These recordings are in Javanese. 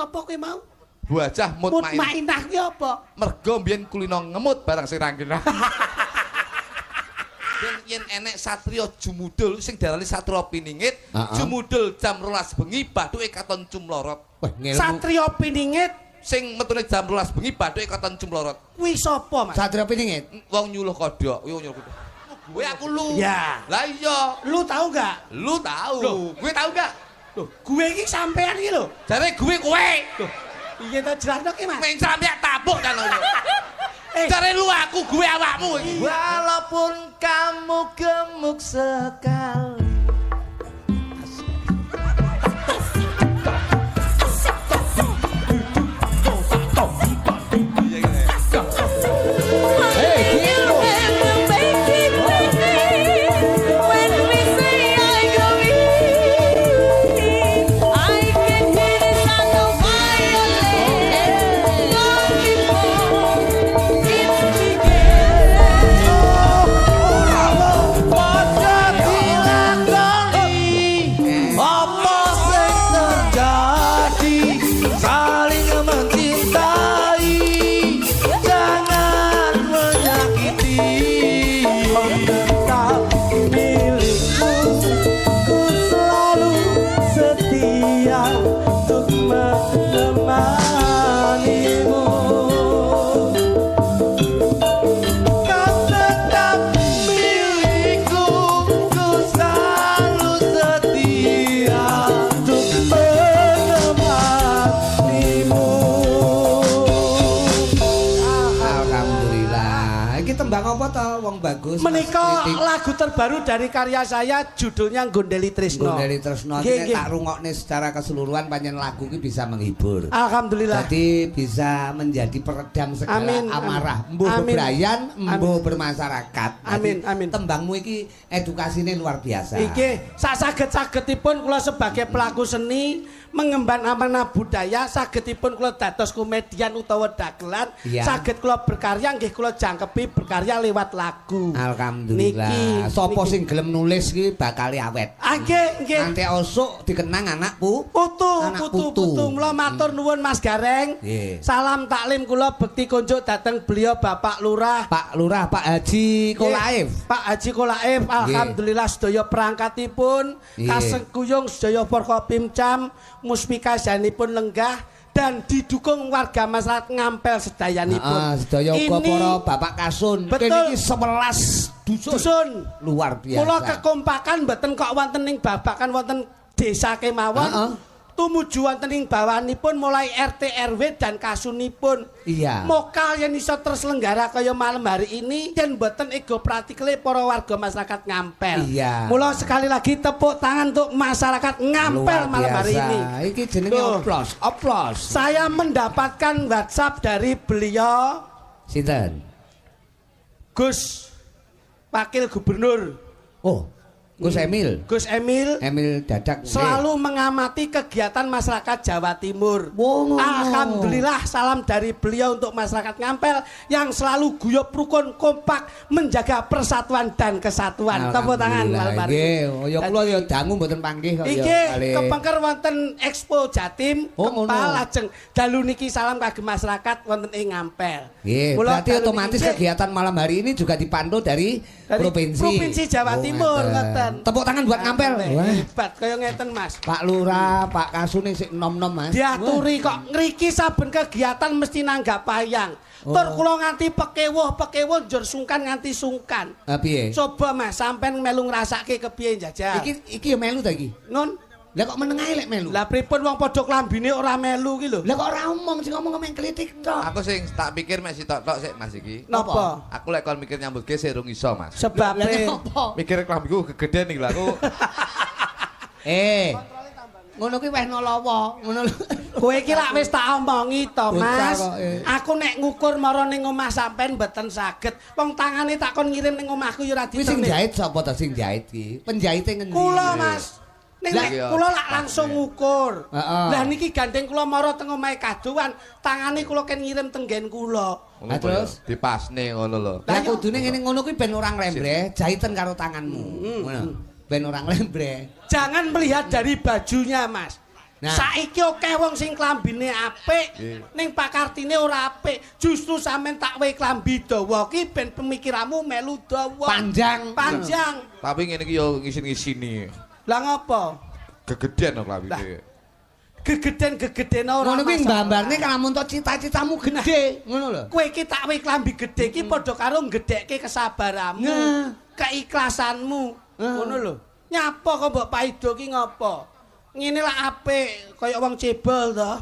Apa kowe mau? Wajah mutmainah. Mutmainah kuwi apa? Mergo mbiyen kulino ngemut barang sing rangkena. Yen enek satriya jumudul sing diarani satriya piningit, jumudul jam 12 bengi bathuke katon cumlorot. Satriya piningit sing metune jam 12 bengi bathuke katon cumlorot. Kuwi sapa, Mas? Satriya piningit. Wong nyuluh kodhok, kuwi wong nyuluh kodhok. Gue aku lu. Ya. Lah iya. Lu tahu gak? Lu tahu. Gue tahu gak? Loh, gue iki sampean iki lho. Jare gue kowe. Loh, iya ta jelasno ki, Mas. Men sampeyan tabuk kan. Jare lu aku gue awakmu iki. Walaupun kamu gemuk sekali. Bagus. Menika lagu terbaru dari karya saya judulnya Gondeli Tresno. Gondeli Tresno iki tak rungokne secara keseluruhan panjen lagu iki bisa menghibur. Alhamdulillah. Jadi bisa menjadi peredam segala amarah, mbuh bebrayan, mbuh bermasyarakat. Amin, amin. Tembangmu iki edukasine luar biasa. Iki sak saged-sagedipun kula sebagai pelaku seni mengemban amanah budaya, sagedipun kula dados komedian utawa dagelan, saged kula berkarya nggih kula jangkepi berkarya lewat lagu. Alhamdulillah. Sapa sing gelem nulis iki bakal awet. Nggih, nggih. Nanti osok dikenang anakku. Putu. Mula matur nuwun Mas Gareng. Salam taklim kula bekti kunjuk dateng beliau Bapak Lurah. Pak Haji Kolaif. Pak Haji Kolaif. Alhamdulillah sedaya perangkatipun kasengkuyung sedaya Forkopimcam muspika janipun lenggah dan didukung warga masyarakat Ngampel sedayanipun. Sedaya uga para Bapak Kasun. Betul. Iki 11 dusun. Luar biasa. Mula kekompakan mboten kok wonten ing babakan wonten desa kemawon. Tumuju wonten ing bawanipun mulai RT RW dan kasunipun. Iya. Mokal yen iso terselenggara kaya malam hari ini yen mboten ego pratikle para warga masyarakat Ngampel. Iya. Mula sekali lagi tepuk tangan untuk masyarakat Ngampel malam hari ini. Iki jenenge oplos. Saya mendapatkan WhatsApp dari beliau sinten? Gus Wakil Gubernur. Oh, Gus Emil. Emil Dadak. Selalu mengamati kegiatan masyarakat Jawa Timur. Alhamdulillah salam dari beliau untuk masyarakat Ngampel yang selalu guyub rukun kompak menjaga persatuan dan kesatuan. Tepuk tangan malam hari. Nggih, ya kula ya dangu mboten panggih kok ya. Nggih, kepengker wonten Expo Jatim, Kempal lajeng dalu niki salam kagem masyarakat wonten ing Ngampel. Nggih, berarti otomatis kegiatan malam hari ini juga dipantau dari provinsi Jawa Timur ngoten. Tepuk tangan buat Ngampel. Hebat kaya ngeten Mas. Pak Lurah, Pak Kasune sik nom-nom Mas. Diaturi kok ngriki saben kegiatan mesti nanggap payang. Tur kula nganti pekewuh njur sungkan nganti sungkan. Piye? Coba Mas sampean melu ngrasake kepiye njajal. Iki ya melu ta iki? Ngun. Lah kok meneng ae lek melu. Lah pripun wong padha klambine ora melu ki lho. Lah kok ora omong sing ngomong meng klitik tok. Aku sing tak pikir mek sitok-tok sik Mas iki. Napa? Aku lek kon mikir nyambut ge sik rung iso Mas. Sebab mikir klambiku gegeden iki lho aku. Ngono kuwi wis nolowo, ngono lho. Kowe iki lak wis tak omongi to, Mas. Aku nek ngukur mara ning omah sampean mboten saged. Wong tangane tak kon ngirim ning omahku ya ora diterima. Kuwi sing jahit sapa ta sing jahit iki? Penjahite ngendi? Kula, Mas. Ning kula lak langsung ngukur. Lah niki gandeng kula mara teng omahe kadowan, tangane kula ken ngirim tenggen kula. Terus dipasne ngono lho. Lah kudune ngene ngono kuwi ben ora nglembre, jahiten karo tanganmu. Ngono. Ben ora nglembre. Jangan melihat dari bajunya, Mas. Nah. Saiki akeh wong sing klambine apik, ning pakartine ora apik. Justru sampean tak wehi klambi dawa ki ben pemikiranmu melu dawa. Panjang. Tapi ngene iki yo ngisin-ngisini. Lah ngopo? Gegeden klambi iki. Gegeden ora. Ngono kuwi mbambarne lamun tok cita-citamu gede, ngono lho. Kowe iki tak wehi klambi gedhe iki padha karo ngedhekke kesabaranmu, keikhlasanmu. Ngono lho. Nyapa kok mbok paido ki ngopo? Ngene lah apik, kaya wong cebol to.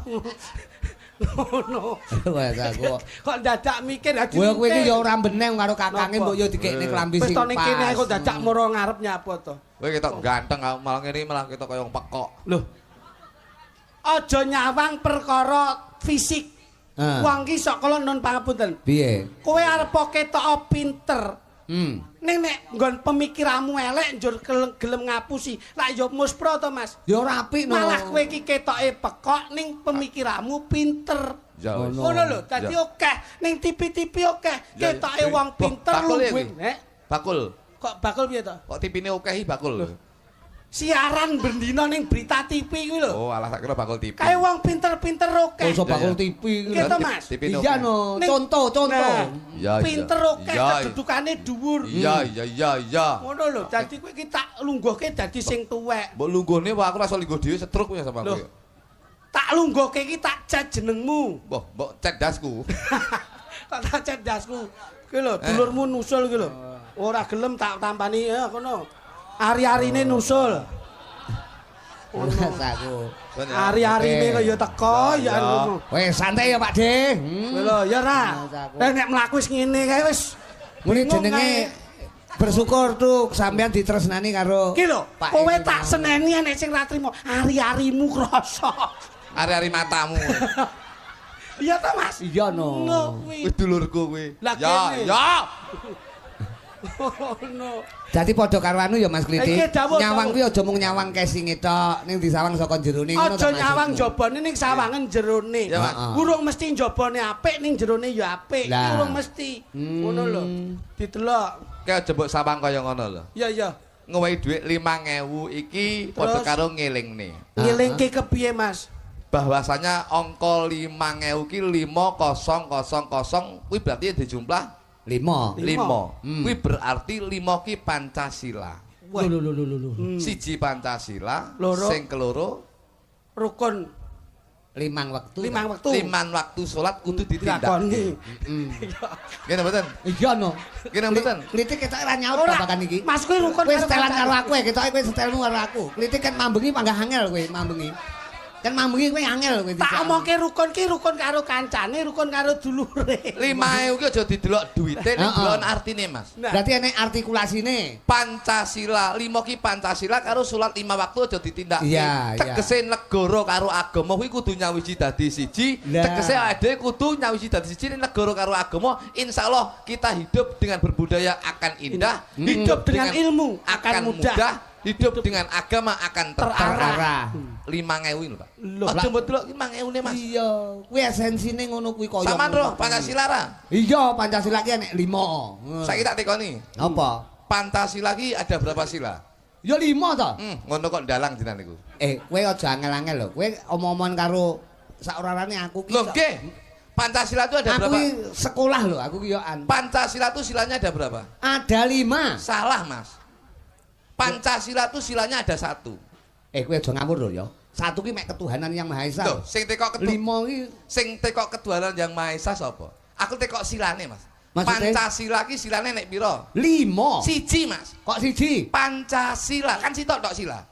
Ngono. Wes aku. Kok dadak mikir dadi. Kowe iki ya ora beneng karo kakange mbok yo dikekne klambi sing pas. Wis to ning kene kok dadak moro ngarep nyapa to. Kowe ketok ganteng malah ngene malah ketok kaya wong pekok. Lho. Aja nyawang perkara fisik. Wong ki sok kala nun pangapunten. Piye? Kowe arep ketok pinter. Ning nek nggon pemikiranmu elek njur gelem ngapusi. Lah ya muspro to, Mas. Ya ora apik no. Malah kowe iki ketoke pekok ning pemikiranmu pinter. Ngono lho, dadi akeh ning tipi-tipi akeh ketoke wong pinter luwih. Bakul. Kok bakul piye to? Kok tipine akeh bakul. Siaran bendina ning berita TV kuwi lho. Oh, alah sak kira bakul TV. Kae wong pinter-pinter akeh. Iso bakul TV kuwi. Gitu, Mas. Iya no, contoh. Iya. Pinter akeh, kedudukane dhuwur. Iya. Ngono lho, dadi kowe iki tak lungguhke dadi sing tuwek. Mbok lungguhne wae aku rasa lungguh dhewe setruk ya sama kowe. Tak lungguhke iki tak cat jenengmu. Mbok cek dasku. Tak cat dasku. Kuwi lho, dulurmu nusul kuwi lho. Ora gelem tak tampani kono. Ari-arine nusul. Wes aku. Ari-arine kaya teko ya ngono. Wes santai ya Pak De. Kuwi lho, ya ra. Nek mlaku wis ngene kae wis. Muni jenenge bersyukur tuh sampean ditresnani karo Ki lho, kowe tak seneni nek sing ra trimo, ari-arimu krasa. Ari-ari matamu. Iya ta, Mas? Iya no. Wis dulurku kowe. Ya. No. Dadi padha karo anu ya Mas Kliti. Nyawang kuwi aja mung nyawang kesinge tok, ning disawang saka jerone ngono ta. Aja nyawang jabane ning sawangen jerone. Urung mesti jabane apik ning jerone ya apik. Urung mesti. Ngono lho. Didelok. Kayak aja mbok sawang kaya ngono lho. Iya. Ngowehi dhuwit 5.000 iki padha karo ngelingne. Ngelingke kepiye, Mas? Bahwasanya angka 5.000 ki 5000 kuwi berarti dijumlah 5. Kuwi berarti 5 ki Pancasila. Lho. Siji Pancasila, sing keloro rukun 5 wektu. 5 waktu salat kudu ditindakake. Ngene mboten? Iya no. Ngene mboten? Klitik ketok ora nyaut babakan iki. Mas kuwi rukun kowe setelan karo aku ketoke kowe setelmu karo aku. Klitik kan mambengi panggah angel kowe mambengi. Kan mambengi kowe angel kowe. Tak omongke rukun ki rukun karo kancane, rukun karo dulure. 5.000 ki aja didelok duwite ning delok artine, Mas. Berarti enek artikulasine. Pancasila, 5 ki Pancasila karo salat 5 waktu aja ditindakake. Tegese negara karo agama kuwi kudu nyawiji dadi siji. Tegese awake kudu nyawiji dadi siji ning negara karo agama. Insyaallah kita hidup dengan berbudaya akan indah, hidup dengan ilmu akan mudah. Hidup dengan agama akan terarah. 5.000 lho, Pak. Aja mbok delok 5.000 ne, Mas. Iya, kuwi esensine ngono kuwi kaya. Sampeyan roh Pancasila ra? Iya, Pancasila ki enek 5. Saiki tak tekoni. Apa? Pancasila ki ada berapa sila? Ya 5 to. Ngono kok ndalang jenengan niku. Kowe aja angel-angel lho. Kowe omong-omongan karo sak orane aku ki. Lho nggih. Pancasila itu ada berapa? Aku sekolah lho, aku ki yo an. Pancasila itu silanya ada berapa? Ada 5. Salah, Mas. Pancasila itu silanya ada 1. Kowe aja ngawur lho ya. 1 ki mek ketuhanan yang Maha Esa. Loh, sing tekok 5 ki sing tekok ketuhanan yang Maha Esa sapa? Aku tekok silane, Mas. Maksudnya? Pancasila ki silane nek pira? 5. Siji, Mas. Kok siji? Pancasila kan sitok tok sila.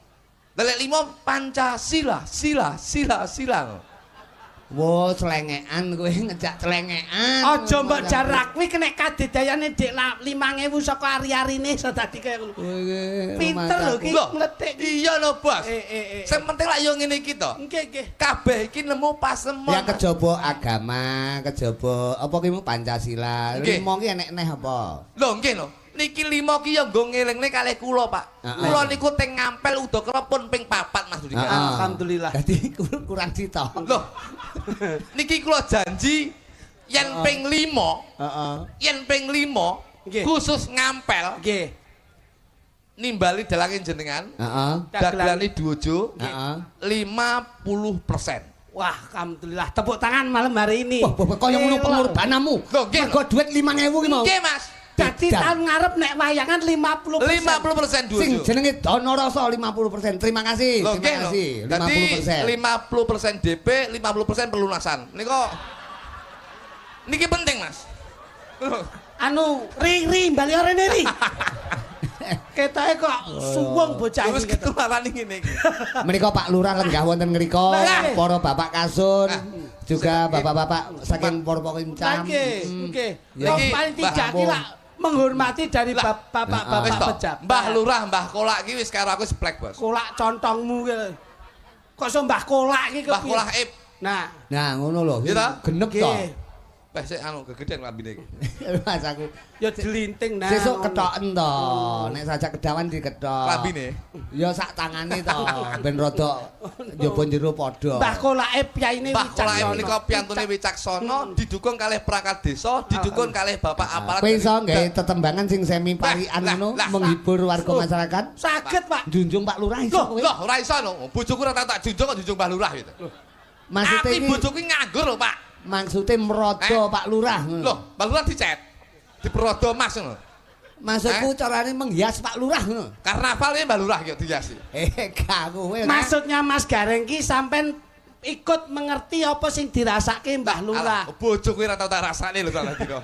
Lek 5 Pancasila, sila. Wo celengekan kowe ngejak celengekan. Aja mbok jarak kuwi kena kadidayane dik 5.000 saka ari-arine iso dadi kaya ngono. Pinter lho ki ngletik. Iya lho, Bos. Sing penting lak yo ngene iki to. Nggih. Kabeh iki nemu pasemon. Ya kejaba agama, kejaba apa ki Pancasila. 5 ki enek neh apa? Lho nggih lho. Niki 5 ki ya nggo ngelingne kalih kula, Pak. Kula niku teng ngampel udakara pun ping 4 Mas Budi. Alhamdulillah. Dadi kurang cita. Loh. Niki kula janji yen ping 5. Yen ping 5 khusus ngampel. Nggih. nimbali dalange jenengan. Heeh. Dagelane Duojo. Heeh. 50%. Wah, alhamdulillah. Tepuk tangan malam hari ini. Wah, kaya ngono pengorbananmu. Loh, nggih. Mergo dhuwit 5.000 ki mau. Nggih, Mas. Jadi tahun ngarep nek wayangan 50%. 50% Duojo. Sing jenenge Donorasa 50%. Terima kasih. Loh, Terima kasih. Dadi 50%. 50% DP, 50% pelunasan. Niki penting, Mas. Anu, ri bali rene ri. Ketoke kok suwung bocah Terus iki. ketularan ngene iki. Menika Pak Lurah lenggah wonten ngrika, Lah, para Bapak Kasun, juga bapak-bapak saking Purwokincam. Nggih. Niki, Yang paling tidak Mbah. kira menghormati dari bapak-bapak Wis to, pejabat. Mbah Lurah, Mbah Kolak iki wis karo aku seplek, Bos. Kolak contongmu ki. Kok iso Mbah Kolak iki Mbah Kolak ip. Nah, ngono lho. Gitu? Genep to. nggih. Wes sik anu gegeden lambine iki. Mas aku. Ya dilinting nah. Sesuk ketoken to. Nek sajak kedawan diketok. Lambine. Ya sak tangane to, ben rada njaba jero padha. Mbah Kolake pyaine Mbah Kolak wicaksana. menika piantune wicaksana, didukung kalih perangkat desa, didukung kalih bapak aparat. Kowe iso nggih tetembangan sing semi parian ngono menghibur warga masyarakat? Saged, Pak. Junjung Pak Lurah iso kowe. Loh, ora iso lho. Bojoku ora tak junjung kok junjung Mbah Lurah gitu. Maksude Ati iki bojoku nganggur lho, Pak. maksude mrodo Pak Lurah ngono. Loh, Mbah Lurah dicet. Diperodo Mas ngono. Maksudku carane menghias Pak Lurah ngono. Karnaval iki Mbah Lurah iki dihiasi. Gak kowe. Maksudnya Mas Gareng ki sampean ikut mengerti apa sing dirasake Mbah Lurah. Bojoku ora tau tak rasane lho kok lagi kok.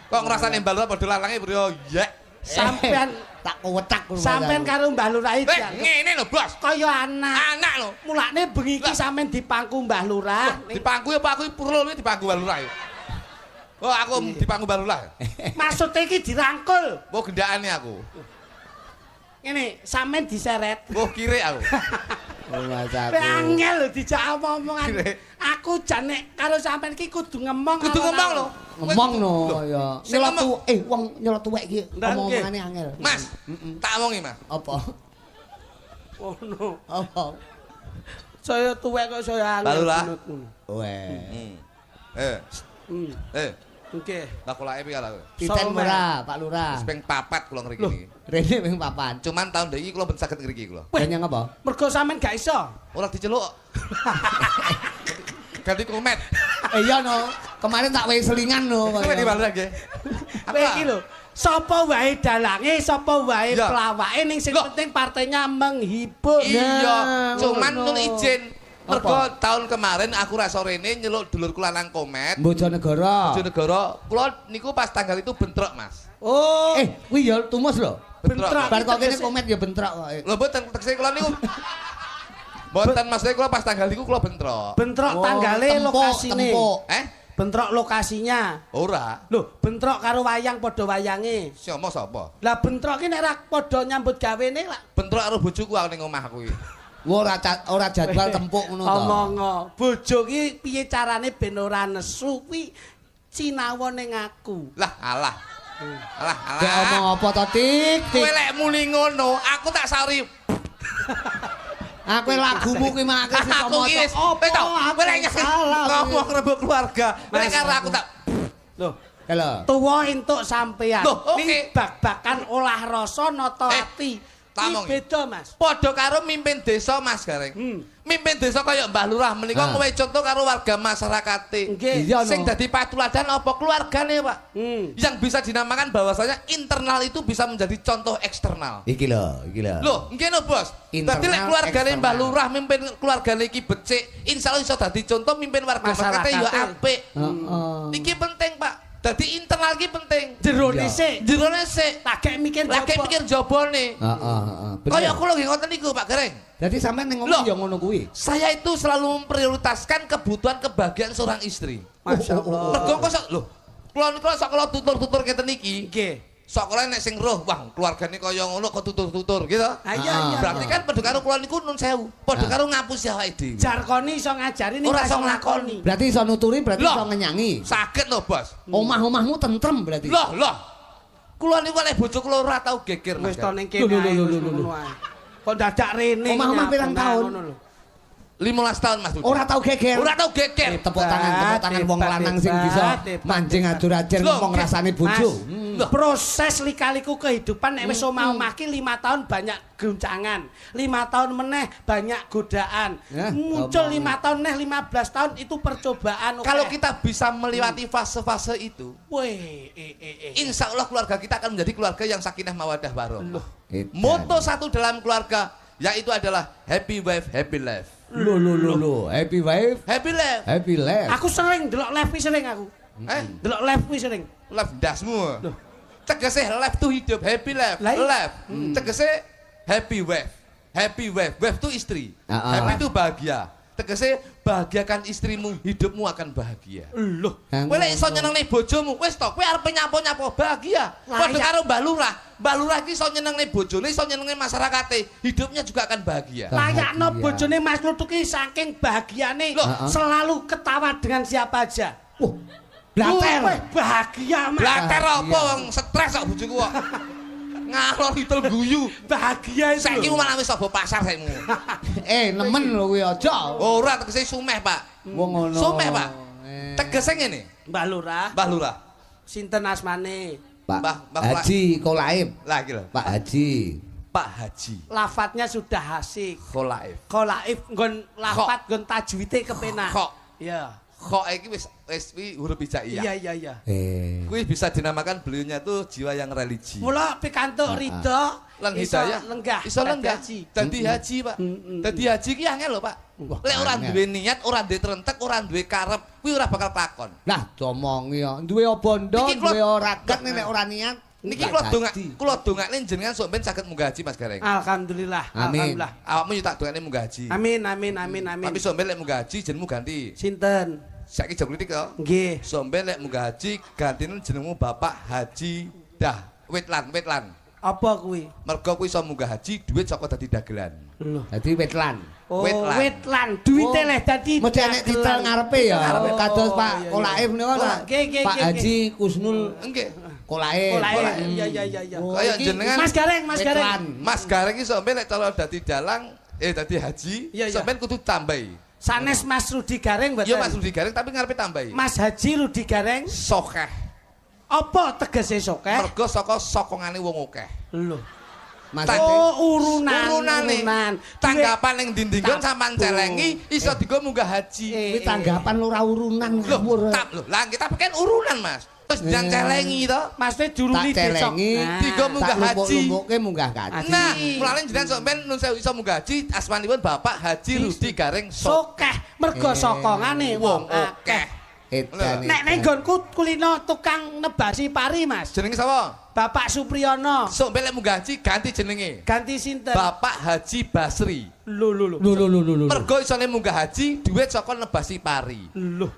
Kok ngrasane Mbah Lurah padha lanange bro, ya. Sampean tak wetak ngono. sampean karo Mbah Lurah iki ngene lho, Bos. kaya anak. Anak lho. Mulane bengi iki sampean dipangku Mbah Lurah. Dipangku apa aku purul iki dipangku Mbah Lurah. Oh, aku dipangku Mbah Lurah. Maksudnya iki dirangkul. Oh, gendakane aku. Ngene, sampean diseret. Oh, kire aku. Oh, Mas aku. Angel lho dijak omong-omongan. Kire. Aku jane karo sampean iki kudu ngomong. Kudu ngomong lho. Ngomong no ya. Sing Nyelot ngomong. wong nyelot tuwek iki Ndak, omongane angel. Mas, tak omongi, Mas. Apa? Oh no. Apa? Saya tuwek kok saya angel. Mbah Lurah. Weh. Nggih. Lah kolake piye lah. Titen ora Pak Lurah. Wis ping 4 kula ngriki niki. Rene ping papan. Cuman tahun iki kula ben saged ngriki kula. Kanyang apa? Mergo sampean gak iso. Ora diceluk. Ganti komet. Iya no. Kemarin tak wehi selingan no. Kowe di Mbah Lurah nggih. Kowe iki lho, sapa wae dalange, sapa wae Ya. pelawake ning sing Loh. penting partainya menghibur. Iya, cuman ngono. nun izin. Mergo Apa? tahun kemarin aku ra sore rene nyeluk dulur kula nang komet. Bojonegoro. Bojonegoro, kula niku pas tanggal itu bentrok, Mas. Oh, Kuwi ya tumus lho. bentrok. Bar kok kene komet ya bentrok kok. Lho mboten tekse kula niku. Mboten maksudnya kula pas tanggal iku kula bentrok. Bentrok Oh, tanggale tempuk, lokasine. tempuk. Bentrok lokasinya. Ora. Loh, bentrok karo wayang padha wayange. Siapa sapa? Lah bentrok ki nek ra padha nyambut gawene lah. Bentrok karo bojoku aku ning omah kuwi. Ora jadwal tempuk ngono to. Omong, bojo ki piye carane ben ora nesu kuwi cinawa ning aku. Lah alah. Alah Dek omong alah. apa to Tik? Kowe lek muni ngono, aku tak sauri. Aku lagumu kuwi mangke sing Aku ki wis Apa? kowe lek Salah. ngomong rebut keluarga. Lek karo aku tak Loh, Halo. tuwa entuk sampean. Loh, oke. Ini bak-bakan olah rasa nata ati. tak Iki omongi. beda, Mas. padha karo mimpin desa Mas Gareng. Mimpin desa kaya Mbah Lurah menika Ah. kowe contoh karo warga masyarakate. Nggih. Iya, Sing no. dadi patuladan apa keluargane, Pak? Yang bisa dinamakan bahwasanya internal itu bisa menjadi contoh eksternal. Iki lho. Loh, nggih no, Bos. Internal, Dadi lek keluargane eksternal. Mbah Lurah mimpin keluargane iki becik, insyaallah iso dadi contoh mimpin warga masyarakate ya Masyarakate. apik. Heeh. Iki penting, Pak. Dadi internal iki penting. Jerone Iya. sik. Jerone sik, Lagek mikir lagi jopo. pikir jabone. Heeh. Kaya kula nggih ngoten niku, Pak Gareng. Dadi sampean ning Loh. ngomong ya ngono kuwi. Saya itu selalu memprioritaskan kebutuhan kebahagiaan seorang istri. Masya Allah. Mergo kok sok lho. Kula niku sok kula tutur-tutur keten iki. Nggih. Sok kula nek sing roh, wah keluargane kaya ngono kok tutur-tutur gitu. Ah, iya. Berarti kan padha karo kula niku nun sewu. Padha karo ngapusi awake dhewe. Jarkoni iso ngajari ning Ora iso iso nglakoni. Berarti iso nuturi, berarti Loh. iso ngenyangi. Saged lho, Bos. Omah-omahmu tentrem berarti. Loh. Kula niku lek bojo kula ora tau geger. Wis Mas. to ning kene Lho, lho, ae, lho, wis lho, lho. ngono ae. Kok dadak rene. Omah-omah pirang tahun? 15 tahun Mas Budi. Ora tau geger. Ora tau geger. Tepuk tangan wong Hebat, lanang sing bisa hebat, mancing hebat. adur-adur Loh, ngomong Mas. rasane bojo. Proses lika-liku kehidupan nek wis omah-omah ki 5 tahun banyak guncangan. 5 tahun meneh banyak godaan. Muncul 5 tahun meneh 15 tahun itu percobaan. Kalau kita bisa melewati fase-fase itu, insya Allah keluarga kita akan menjadi keluarga yang sakinah mawadah warohmah. Moto satu dalam keluarga yaitu adalah happy wife, happy life. Happy wife, happy life. Happy life. Aku sering delok live sering aku. Delok live sering. Life dasmu. Tegese life itu hidup, happy life. Life. Tegese happy wife. Happy wife. Wife itu istri. Happy itu bahagia. Tegese bahagiakan istrimu, hidupmu akan bahagia. Loh, kowe lek iso nyenengne bojomu, wis to, kowe arep nyapa-nyapa bahagia. Padha karo Mbah Lurah. Mbah Lurah iki iso nyenengne bojone, iso nyenengne masyarakate, hidupnya juga akan bahagia. Layakno bojone Mas Lutu ki saking bahagiane selalu ketawa dengan siapa aja. Blater. Bahagia Mas. Blater apa wong stres kok bojoku kok. Ngalor idul guyu. Bahagia itu. Saiki malah wis sobo pasar saikmu. Nemen lho kuwi aja. Ora tegese sumeh, Pak. Wong ngono. Sumeh, Pak. Tegese ngene. Mbah Lurah. Mbah Lurah. Sinten asmane? Pak Haji Kolaib. Lah iki lho. Pak Haji. Pak Haji. Lafadznya sudah asik. Kolaib. Kolaib nggon lafadz nggon tajwide kepenak. Kok. Iya. Kok iki wis huruf hijaiyah. Iya. Kuwi bisa dinamakan beliaunya tuh jiwa yang religi. Mula pikantuk ridho lan hidayah lenggah. Iso lenggah. Dadi haji, Pak. Dadi haji ki angel lho, Pak. Lek ora duwe niat, ora duwe trentek, ora duwe karep, kuwi ora bakal takon. Lah, domongi ya. Duwe bondo, duwe ora gat nek ora niat. Niki kula dongakne jenengan sok ben saged munggah haji Mas Gareng. Alhamdulillah. Alhamdulillah. Awakmu yo tak dongakne munggah haji. Amin. Tapi sok ben lek munggah haji jenengmu ganti. Sinten? Saiki jog kritik to. Nggih. Sok ben lek munggah haji gantine jenengmu Bapak Haji Wetlan. Apa kuwi? Mergo kuwi iso munggah haji duit saka dadi dagelan. Lho. Dadi Wetlan. Wetlan. Duwite leh dadi. Mesti nek titel ngarepe ya. Kados Pak Kolaib niku lho. Pak Haji Kusnul. Nggih. Kolaib. Iya. Kaya jenengan Mas Gareng. Mas Gareng iki sok ben lek kalau dadi dalang dadi haji, sok ben kudu tambahi. Sanes Mas Rudi Gareng mboten. Iya Mas Rudi Gareng tapi ngarepe tambahi. Mas Haji Rudi Gareng sokeh. Apa tegese sokeh? Mergo saka sokongane wong akeh. Lho. Mas urunan. Tanggapan ning dindinggon sampean celengi iso digo munggah haji. Kuwi tanggapan ora urunan ngawur. Lah kita peken urunan, Mas. Terus jangan celengi to. Maksudnya juruli besok. Digo munggah haji. Lumpuke munggah haji. Nah, mulane jenengan sok ben nun sewu iso munggah haji, asmanipun Bapak Haji Rudi Gareng Sokeh. Mergo sokongane wong akeh. Nek nggonku kulino tukang nebasi pari, Mas. Jenenge sapa? Bapak Supriyono. Sok ben lek munggah haji ganti jenenge. Ganti sinten? Bapak Haji Basri. Lho. Mergo isone munggah haji duit saka nebasi pari. Lho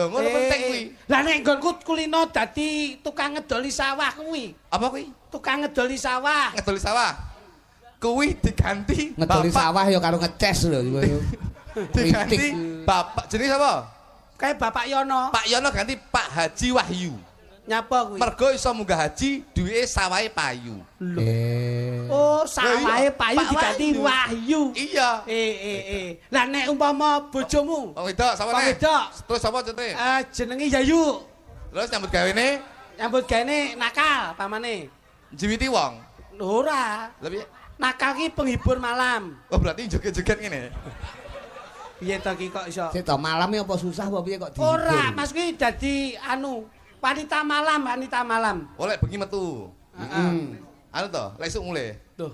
ngono penting kuwi. Lah nek nggonku kulino dadi tukang ngedoli sawah kuwi. Apa kuwi? Tukang ngedoli sawah. Ngedoli sawah. Kuwi diganti ngedoli sawah ya karo ngeces lho. Diganti Bapak jenenge sapa? Kayak Bapak Yono. Pak Yono ganti Pak Haji Wahyu. Nyapa kuwi? Mergo iso munggah haji duwike sawahe payu. Oh, sawahe payu diganti Wahyu. Iya. Lah nek umpama bojomu? Wong wedok sapa nek? Wedok. Terus sapa jenenge? Jenenge Yayu. Terus nyambut gawene? Nyambut gawene nakal pamane. Jiwiti wong. Ora. Lah piye? Nakal ki penghibur malam. Oh, berarti joget-joget ngene. Piye to ki kok iso? Sik to malam apa susah apa piye kok di. Ora, Mas kuwi dadi wanita malam. Oleh bengi metu. Anu to, lek esuk mulai. Loh.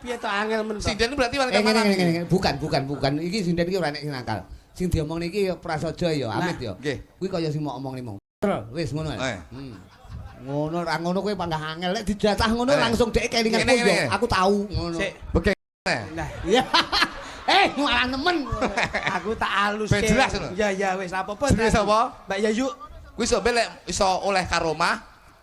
Piye to angel men to? Sinden berarti wanita malam. Bukan. Iki sinden iki ora nek nakal. Sing diomong niki ya prasaja ya, amit ya. Nggih. Kuwi kaya sing mau omong. Wis ngono ae. Ngono ra ngono kowe panggah angel lek dijatah ngono langsung dhek kelingan koyo. Aku tahu ngono. Sik. Bekek. Nah, iya. Malah nemen. Aku tak alus. Ben jelas ngono. Ya wis apa-apa. Jenenge sapa? Mbak Yayu. Kuwi sok ben lek iso oleh karomah,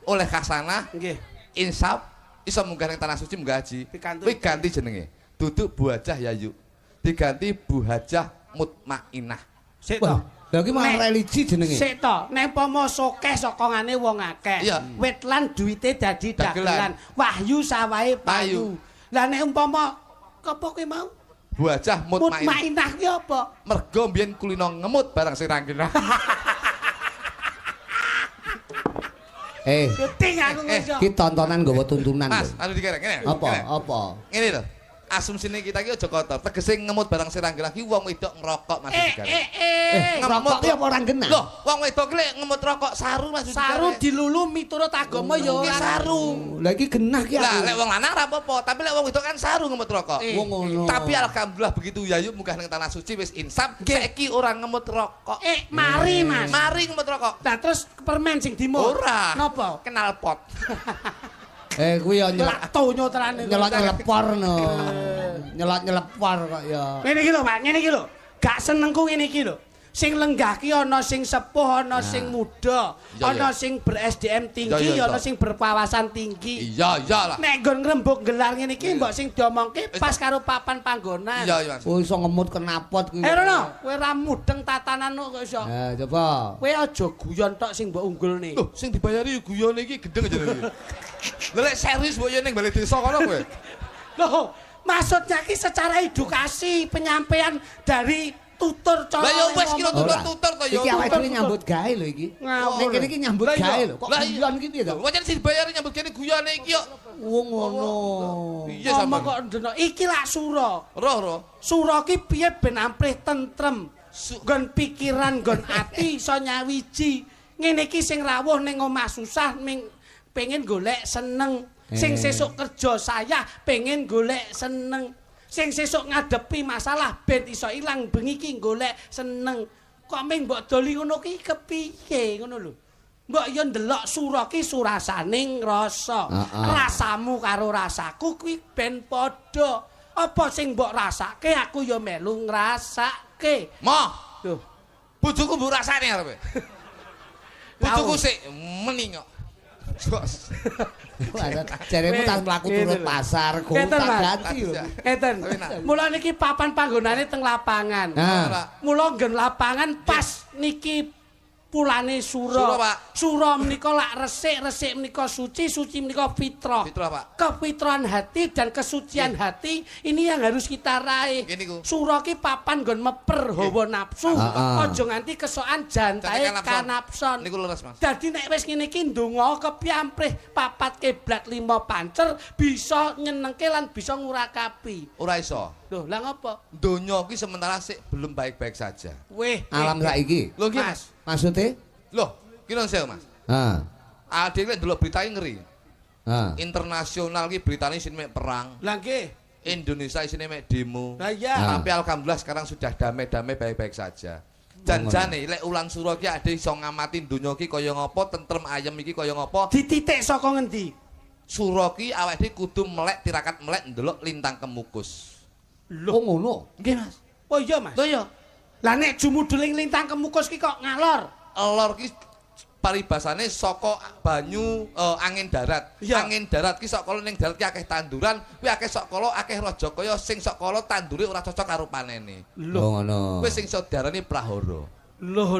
oleh kasanah. Nggih. Insaf iso munggah ning tanah suci munggah haji. Kuwi ganti jenenge. Duduk Bu Hajah Yayu. Diganti Bu Hajah Mutmainah. Sik to. Lha iki malah religi jenenge. Sik to, nek pomo sokeh sokongane wong akeh. Wetlan duwite dadi dagelan. Wahyu sawahe payu. Lah nek umpama apa kowe mau? Bu Hajah Mutmainah ki apa? Mergo mbiyen kulino ngemut barang sing rangkina. Geting aku iso. Ki tontonan nggawa tuntunan. Mas, anu dikerek ngene. Apa? Ngene lho. Asumsine kita iki aja kotor. Tegese ngemut barang sing ranggelah ki wong wedok ngerokok Mas dikerek. Ngerokok ki apa ora genah? Lho, wong wedok ki lek ngemut rokok saru Mas dikerek. Saru dilulu miturut agama ya ora saru. Lah iki genah ki aku. Lah lek wong lanang ora apa-apa, tapi lek wong wedok kan saru ngemut rokok. Wong ngono. Tapi alhamdulillah begitu Yayu munggah ning tanah suci wis insaf, saiki ora ngemut rokok. Mari Mas. Mari ngemut rokok. Nah terus permen sing dimut. Ora. Napa? Kenal pot. Kuwi ya Lak tonyo terane. nyelot-nyelepor no. Nyelot-nyelepor kok ya. Ngene iki lho, Pak, ngene iki lho. Gak senengku ngene iki lho. Sing lenggah ki ana sing sepuh, ana sing muda, ana sing ber-SDM tinggi, ana sing berwawasan tinggi. Iya, lah. Nek nggon ngrembug gelar ngene iki mbok sing diomongke pas karo papan panggonan. Iya, Mas. Oh iso ngemut kenapot kuwi. Rono, kowe ra mudeng tatanan kok iso. Ha, coba. Kowe aja guyon tok sing mbok unggulne. Loh, sing dibayari guyone iki gedeng aja iki. Lha lek serius mbok yo ning bali desa kono kowe. Loh, maksudnya ki secara edukasi penyampaian dari tutur cara. Lah ya wis kira tutur to ya. Iki awake dhewe nyambut gawe lho iki. Nek kene iki nyambut gawe lho. Kok guyon iki piye to? Wajan sing dibayari nyambut kene guyone iki yo. Wong ngono. Iya sampe kok ndono iki lak sura. Roh. Sura ki piye ben amprih tentrem. Nggon pikiran, nggon ati iso nyawiji. Ngene iki sing rawuh ning omah susah pengen golek seneng. Sing sesuk kerja saya pengen golek seneng. Sing sesuk ngadepi masalah ben iso ilang bengi ki golek seneng. Kok ming mbok doli ngono ki kepiye ngono lho. Mbok yo ndelok sura ki surasaning rasa. Rasamu karo rasaku kuwi ben padha. Apa sing mbok rasake aku yo melu ngrasake. Moh. Lho, Bojoku mbok rasane arepe. Bojoku sik meni kok. Jaremu tas mlaku turut pasar, go tak ganti lho. Ngeten. Mula niki papan panggonane teng lapangan. Mula nggen lapangan pas niki pulane sura. Sura menika lak resik menika suci menika fitrah. Fitrah, Pak. Kefitrahan hati dan kesucian hati ini yang harus kita raih. Sura ki papan nggon meper hawa nafsu. Aja nganti kesokan jantahe kanapson. Niku leres, Mas. Dadi nek wis ngene iki ndonga kepiamprih papat kiblat 5 pancer bisa nyenengke lan bisa ngurakapi. Ora iso. Loh, lah ngapa? Donya ki sementara sik belum baik-baik saja. Weh, Alam saiki. Lho nggih, Mas. Maksudnya? Loh, ki non sewu, Mas. Adik lek delok berita ngeri. Internasional ki beritane isine mek perang. Lah nggih. Indonesia isine mek demo. Lah iya. Tapi alhamdulillah sekarang sudah damai-damai baik-baik saja. Janjane lek ulang sura ki ade iso ngamati donya ki kaya ngapa, tentrem ayem iki kaya ngapa. Dititik saka ngendi? Sura ki awake dhewe kudu melek tirakat melek ndelok lintang kemukus. Lho ngono. Nggih, Mas. Oh iya, Mas. Lho ya. Lah nek jumuduling lintang kemukus ki kok ngalor. Lor ki paribasane saka banyu angin darat. Angin darat ki sakala ning darat ki akeh tanduran, kuwi akeh sakala akeh raja kaya sing sakala tandure ora cocok karo panene. Lho ngono. Kuwi sing iso diarani prahara. Loh.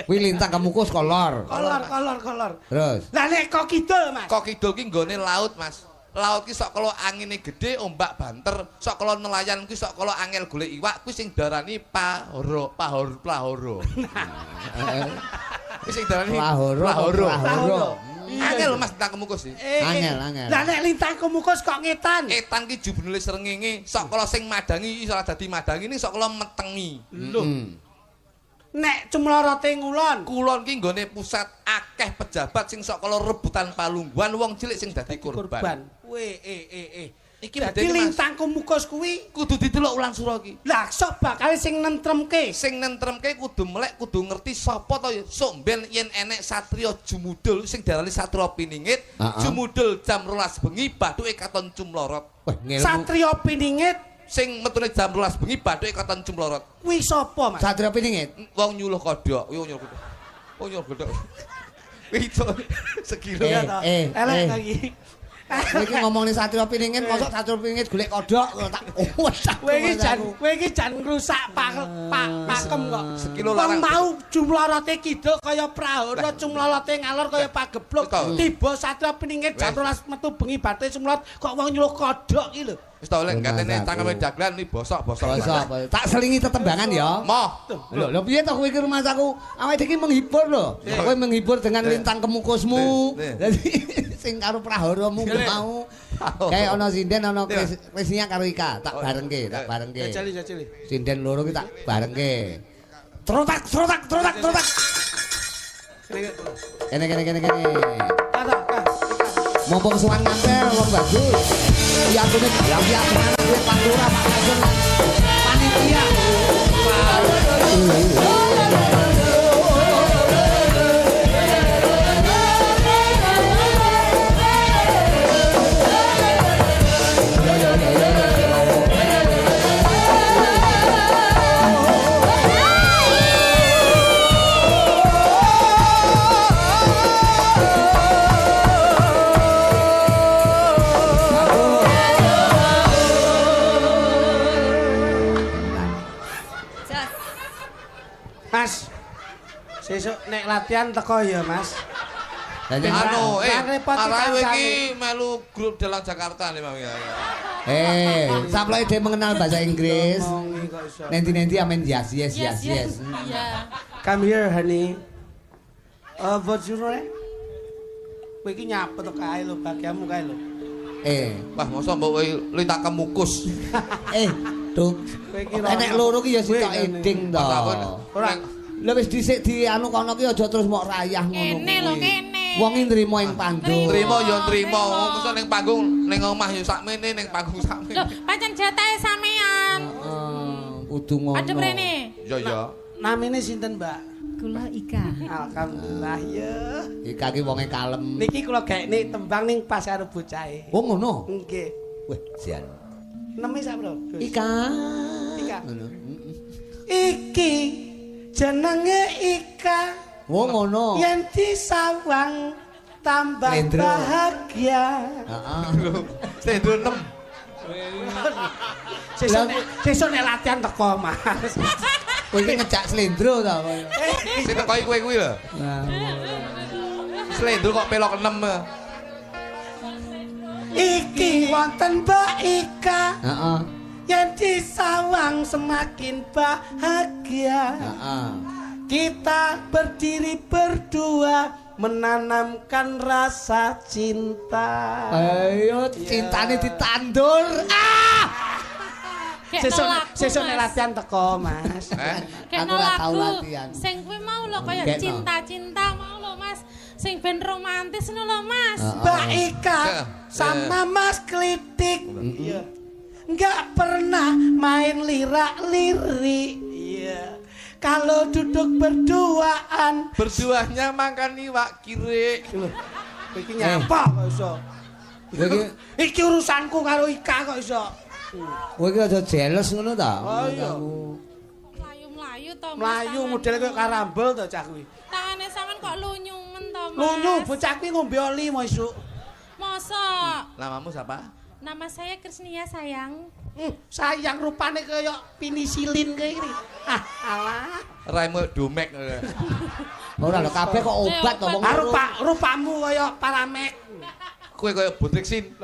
Kuwi lintang kemukus kolor. Kolor. Terus. Lah nek kok kidul, Mas. Kok kidul ki nggone laut, Mas. Laut ki sakala angine gedhe, ombak banter, sakala nelayan ki sakala angel golek iwak, kuwi sing diarani prahara. Kuwi sing diarani prahara. Angel Mas lintang kemukus iki. Angel. Lah nek lintang kemukus kok ngetan. Etan ki jubunule srengenge, sakala sing madangi iso dadi madangi ning sakala metengi. Lho. Nek cumlorote ngulon. Kulon ki nggone pusat akeh pejabat sing sakala rebutan palungguhan wong cilik sing dadi korban. Weh, Iki dadi lintang kemukus kuwi kudu didelok ulang sura ki. Lah sok bakal sing nentremke. Sing nentremke kudu melek, kudu ngerti sapa to ya. Sok ben yen enek satriya jumudul sing diarani satriya piningit, jumudul jam 12 bengi bathuke katon cumlorot. Satriya piningit sing metune jam 12 bengi bathuke katon cumlorot. Kuwi sapa, Mas? Satriya piningit. Wong nyuluh kodhok, wong nyuluh kodhok. Wong nyuluh kodhok. Itu sekilo elek lagi. Iki ngomongin Satrio Piningit, mosok Satrio Piningit golek kodhok tak wedak. Kowe iki jan ngrusak pakem kok. Sekilo larang. Mau jumlorote kidul kaya prahara, jumlorote ngalor kaya pagebluk. Tiba Satrio Piningit jam 12 metu bengi bate sumlot kok wong nyuluh kodhok iki lho. Wis ta oleh katene cangkeme dagelan iki bosok-bosok. Tak selingi tetembangan ya. Moh. Lho piye to kowe iki rumahku? Awake iki menghibur lho. Kowe menghibur dengan lintang kemukusmu. Dadi sing karo praharamu mau. Kayak ana sinden ana Krisnia karo Ika, tak barengke. Jajali. Sinden loro ki tak barengke. Trotak. Kene. Mumpung suwan ngampel wong bagus. Ya tune ya duwe Pandora Pak Kasun panitia. Mas. Sesuk nek latihan teko ya, Mas. Anu, arahe iki melu grup Dalang Jakarta nih, Mang ya. Saploke dhewe mengenal bahasa Inggris. Nanti amen yes. Yeah. Come here, honey. What's your name? Kowe iki nyapa to kae lho, bagianmu kae lho. Wah, mosok mbok kowe lintak kemukus. Duk. Enek loro ki ya sitok eding to. Ora. Lah wis dhisik di anu kono ki aja terus mok rayah ngono. Kene lho, kene. Wong iki nrimo ing panggung. Nrimo ya nrimo. Mosok ning panggung ning omah ya sakmene ning panggung sakmene. Lho, pancen jatahe sampean. Kudu ngono. Adep rene. Ya. Namine sinten, Mbak? Kula Ika. Alhamdulillah ya. Ika ki wonge kalem. Niki kula gaekne tembang ning pas karo bocahe. Oh ngono. Nggih. Weh, sian. Neme sak, Bro? Ika. Ngono. Iki jenenge Ika. Oh ngono. Yen disawang tambah Lendro. bahagia. Heeh. Sendro 6. Sesuk nek latihan teko, Mas. Kowe iki ngejak slendro ta kowe. Sing teko kowe kuwi lho. Slendro kok pelok 6. Iki wonten Mbak Ika. Heeh. Yen disawang semakin bahagia. Heeh. Kita berdiri berdua menanamkan rasa cinta. Ayo cintane ditandur. Sesuk nek latihan teko, Mas. Kena Aku ora tau lagu. latihan. Sing kuwi mau lho kaya Kena. cinta-cinta mau lho, Mas. Sing ben romantis lho, Mas. Mbak Ika sama Mas Klitik. Iya. Enggak pernah main lirak-lirik. Iya. Kalau duduk berduaan, Berduanya makan iwak kire. iki nyapa kok iso. Iki urusanku karo Ika kok iso. Kowe iki aja jealous ngono ta? Oh iya. Mlayu-mlayu to, Mas. Mlayu model koyo karambol to cah kuwi. Tangane sampean kok lunyumen to, Mas. Lunyu bocah kuwi ngombe oli mo isuk. Mosok. Namamu siapa? Nama saya Krisnia sayang. Sayang rupane kaya penisilin kayak gini. Alah. Raimu Domek. Ora lho kabeh kok obat to wong Rupamu kaya Paramek. Kowe kaya Butriksin.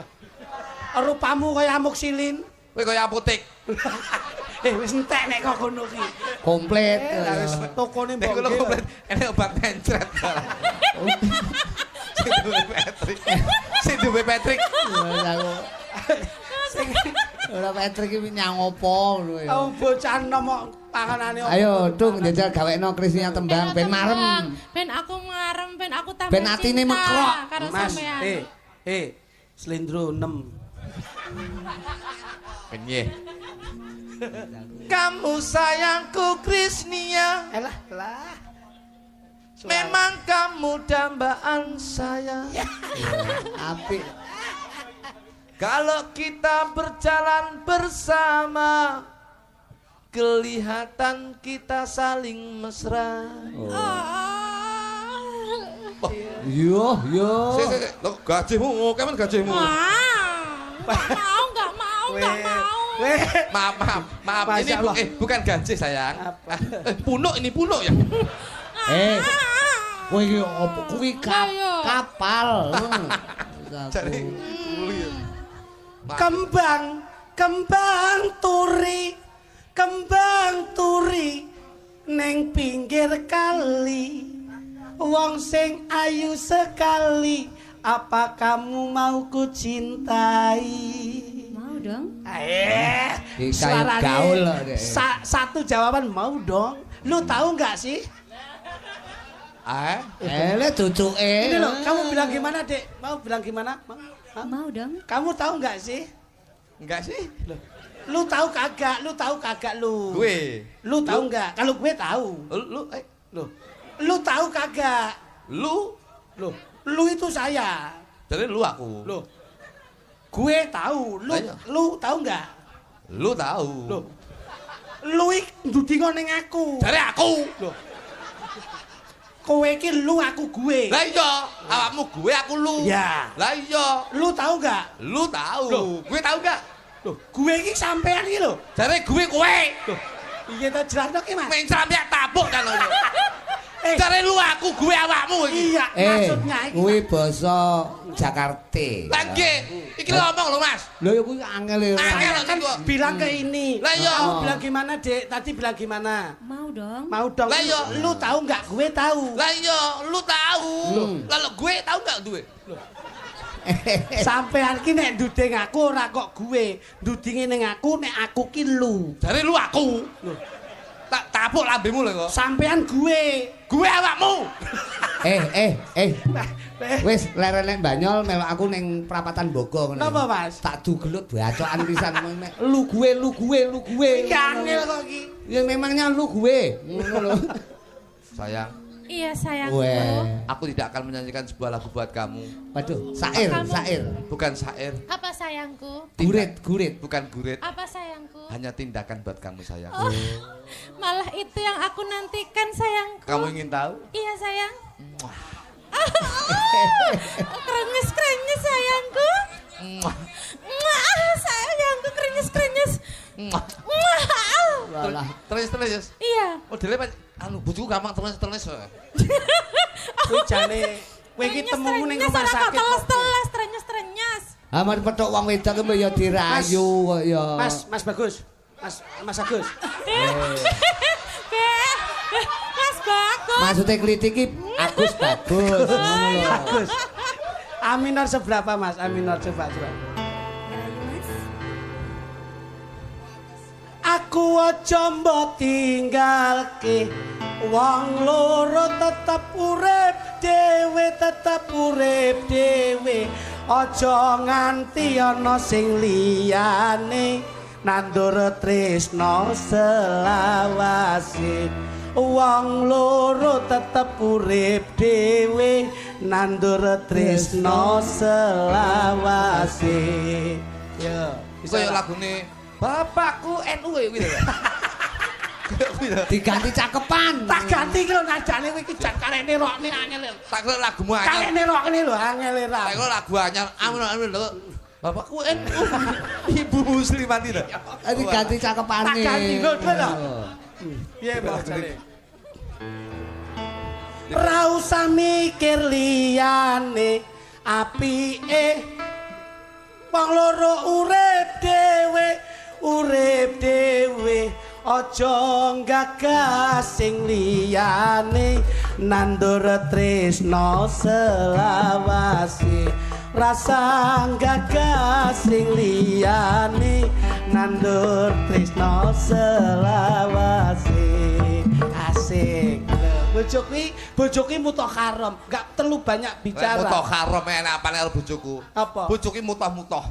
Rupamu kaya Amoksilin. Kowe kaya apotek. Wis entek nek kok ngono ki. komplit. Wis tokone Nek kula komplit enek obat mencret. Sing duwe Patrick. Ora Patrick iki nyang opo ngono ya. Bocah nomok panganane opo. Ayo, Dung njajal gawekno Krisnia tembang ben marem. Ben aku marem, ben aku tambah Ben atine cinta mekrok. karo Mas, sampean. Slendro 6. Piye? Kamu sayangku Krisnia. Lah. Memang kamu dambaan saya. Apik. Kalau kita berjalan bersama, kelihatan kita saling mesra. Yo. Sik. Lho gajimu oke men gajimu. Enggak mau. Maaf. Ini bukan gaji sayang. Punuk ini punuk ya. Kowe iki opo kuwi kapal. Jare kembang turi neng pinggir kali wong sing ayu sekali apa kamu mau ku cintai? Mau dong. Suaranya gaul satu jawaban mau dong. Lu tahu nggak sih? Le cucuke. Ini loh, kamu bilang gimana, Dek? Mau bilang gimana? Mau dong. Kamu tahu nggak sih? enggak sih? Lu tahu kagak? Lu? Gue. Lu tahu nggak? Kalau gue tahu. Lu tahu kagak? Lu itu saya. Jadi lu aku. Gue tahu. Lu tahu nggak? Lu tahu. Lu iki ndudingo ning aku. Jare aku. Kowe iki lu aku gue. Lah iya, awakmu gue aku lu. Ya. Lah iya. Lu tahu nggak? Lu tahu. Gue tahu nggak? Gue iki sampean iki lho. Jare gue kowe. Iya ta jelasno ki, Mas. Men sampean tabuk kan lho. Jare lu aku gue awakmu iki. Iya, maksudnya iki. Kuwi basa Jakarta. Lah nggih, iki ngomong lho Mas. Lho ya kuwi angel Kan bilang ke ini. Lah iya. Kamu bilang gimana, Dek? Tadi bilang gimana? Mau dong. Mau dong. Lah iya. Lu tahu nggak? Gue tahu. Lah iya, lu tahu. Lalu gue tahu nggak duwe? Sampean ki nek nduding aku ora kok gue. Ndudinge ning aku nek aku ki lu. Jare lu aku. Tak tabuk lambemu lho kok. Sampean gue. Gue awakmu. Wis lerene Banyol melok aku ning prapatan Bogo ngono. Napa, Mas? Tak dugelut bacokan pisan lu gue. Angel kok ki. Ya memangnya lu gue. Ngono lho. Sayang, Iya sayangku. aku tidak akan menyanyikan sebuah lagu buat kamu. Waduh, sair. Bukan syair. Apa sayangku? Gurit. Bukan gurit. Apa sayangku? Hanya tindakan buat kamu sayang. Malah itu yang aku nantikan sayangku. Kamu ingin tahu? Iya sayang. Krenyes sayangku. Sayangku krenyes. Terus. Iya. Modele bojoku gampang terus. Kuwi jane kowe iki temumu ning rumah sakit. Teles trenyes. Aman petuk wong wedok ki ya dirayu kok ya. Mas Bagus. Mas Agus. Mas Bagus. Maksudnya klitik ki Agus bagus. Ngono lho. Bagus. A minor seberapa, Mas? A minor coba. Aku aja mbok tinggalke wong loro tetep urip dhewe aja nganti ana sing liyane nandur tresno selawase wong loro tetep urip dhewe nandur tresno selawase. Ya, Kaya lagune Bapakku NU kuwi lho. Diganti cakepan. tak ganti ki lho nadane kowe iki jan karene rokne angel. Tak kira lagumu anyar. Karene rokne lho angel ra. Tak kira lagu anyar. Amin lho. Bapakku NU. Ibu muslimat lho. Diganti cakepane. Tak ganti lho. Piye Mas jane? Ra usah mikir liyane apike wong loro urip dhewe aja gagas sing liyane nandur tresno selawase rasa gagas sing liyane nandur tresno selawase asik. Bojoku mutokharom, enggak terlalu banyak bicara. Mutokharom enak apane karo bojoku. Apa? Bojoku mutoh-mutoh.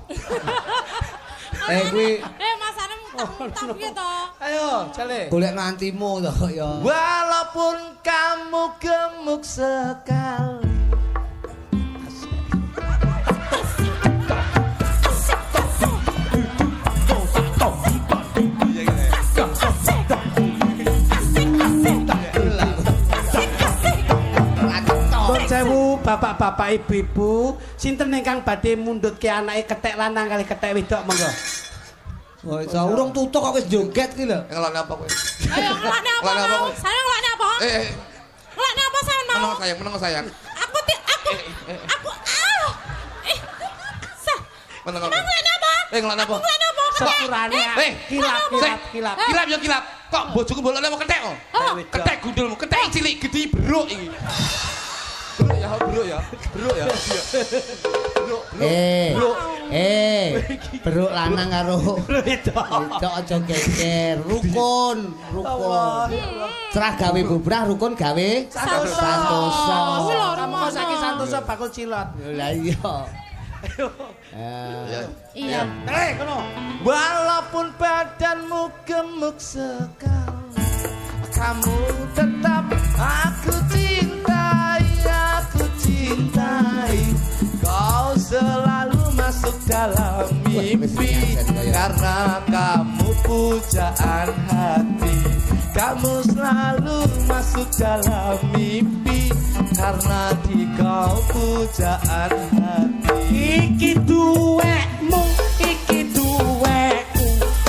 Kuwi Mas Arem muntah piye to? Ayo, jale. golekno antimu to ya. Walaupun kamu gemuk sekali. Bapak-bapak ibu-ibu, sinten ingkang badhe mundhutke anake kethek lanang kali kethek wedok monggo. Oh, iso urung tutuk kok wis joget ki lho. Ngelone apa kowe? Ayo ngelakne apa? Saya ngelakne apa? Ngelakne apa saya mau? Meneng sayang. Aku Meneng apa? ngelakne apa? Ngelakne apa? Sepurane kilap. Kilap ya kilap. Kok bojoku bolone apa kethek kok? Kethek gundulmu, kethek cilik gedhi beruk iki. Beruk ya. Beruk lanang karo wedok aja geger. Rukun. Cerah gawe bubrah, rukun gawe santosa. Kamu kok saiki santosa bakul cilot. Lah iya. Iya. Kono. Walaupun badanmu gemuk sekali, kamu tetap aku cintai. Kau selalu masuk dalam mimpi karena kamu pujaan hati. Kamu selalu masuk dalam mimpi karena di kau pujaan hati. Iki duwekmu, iki duwekku.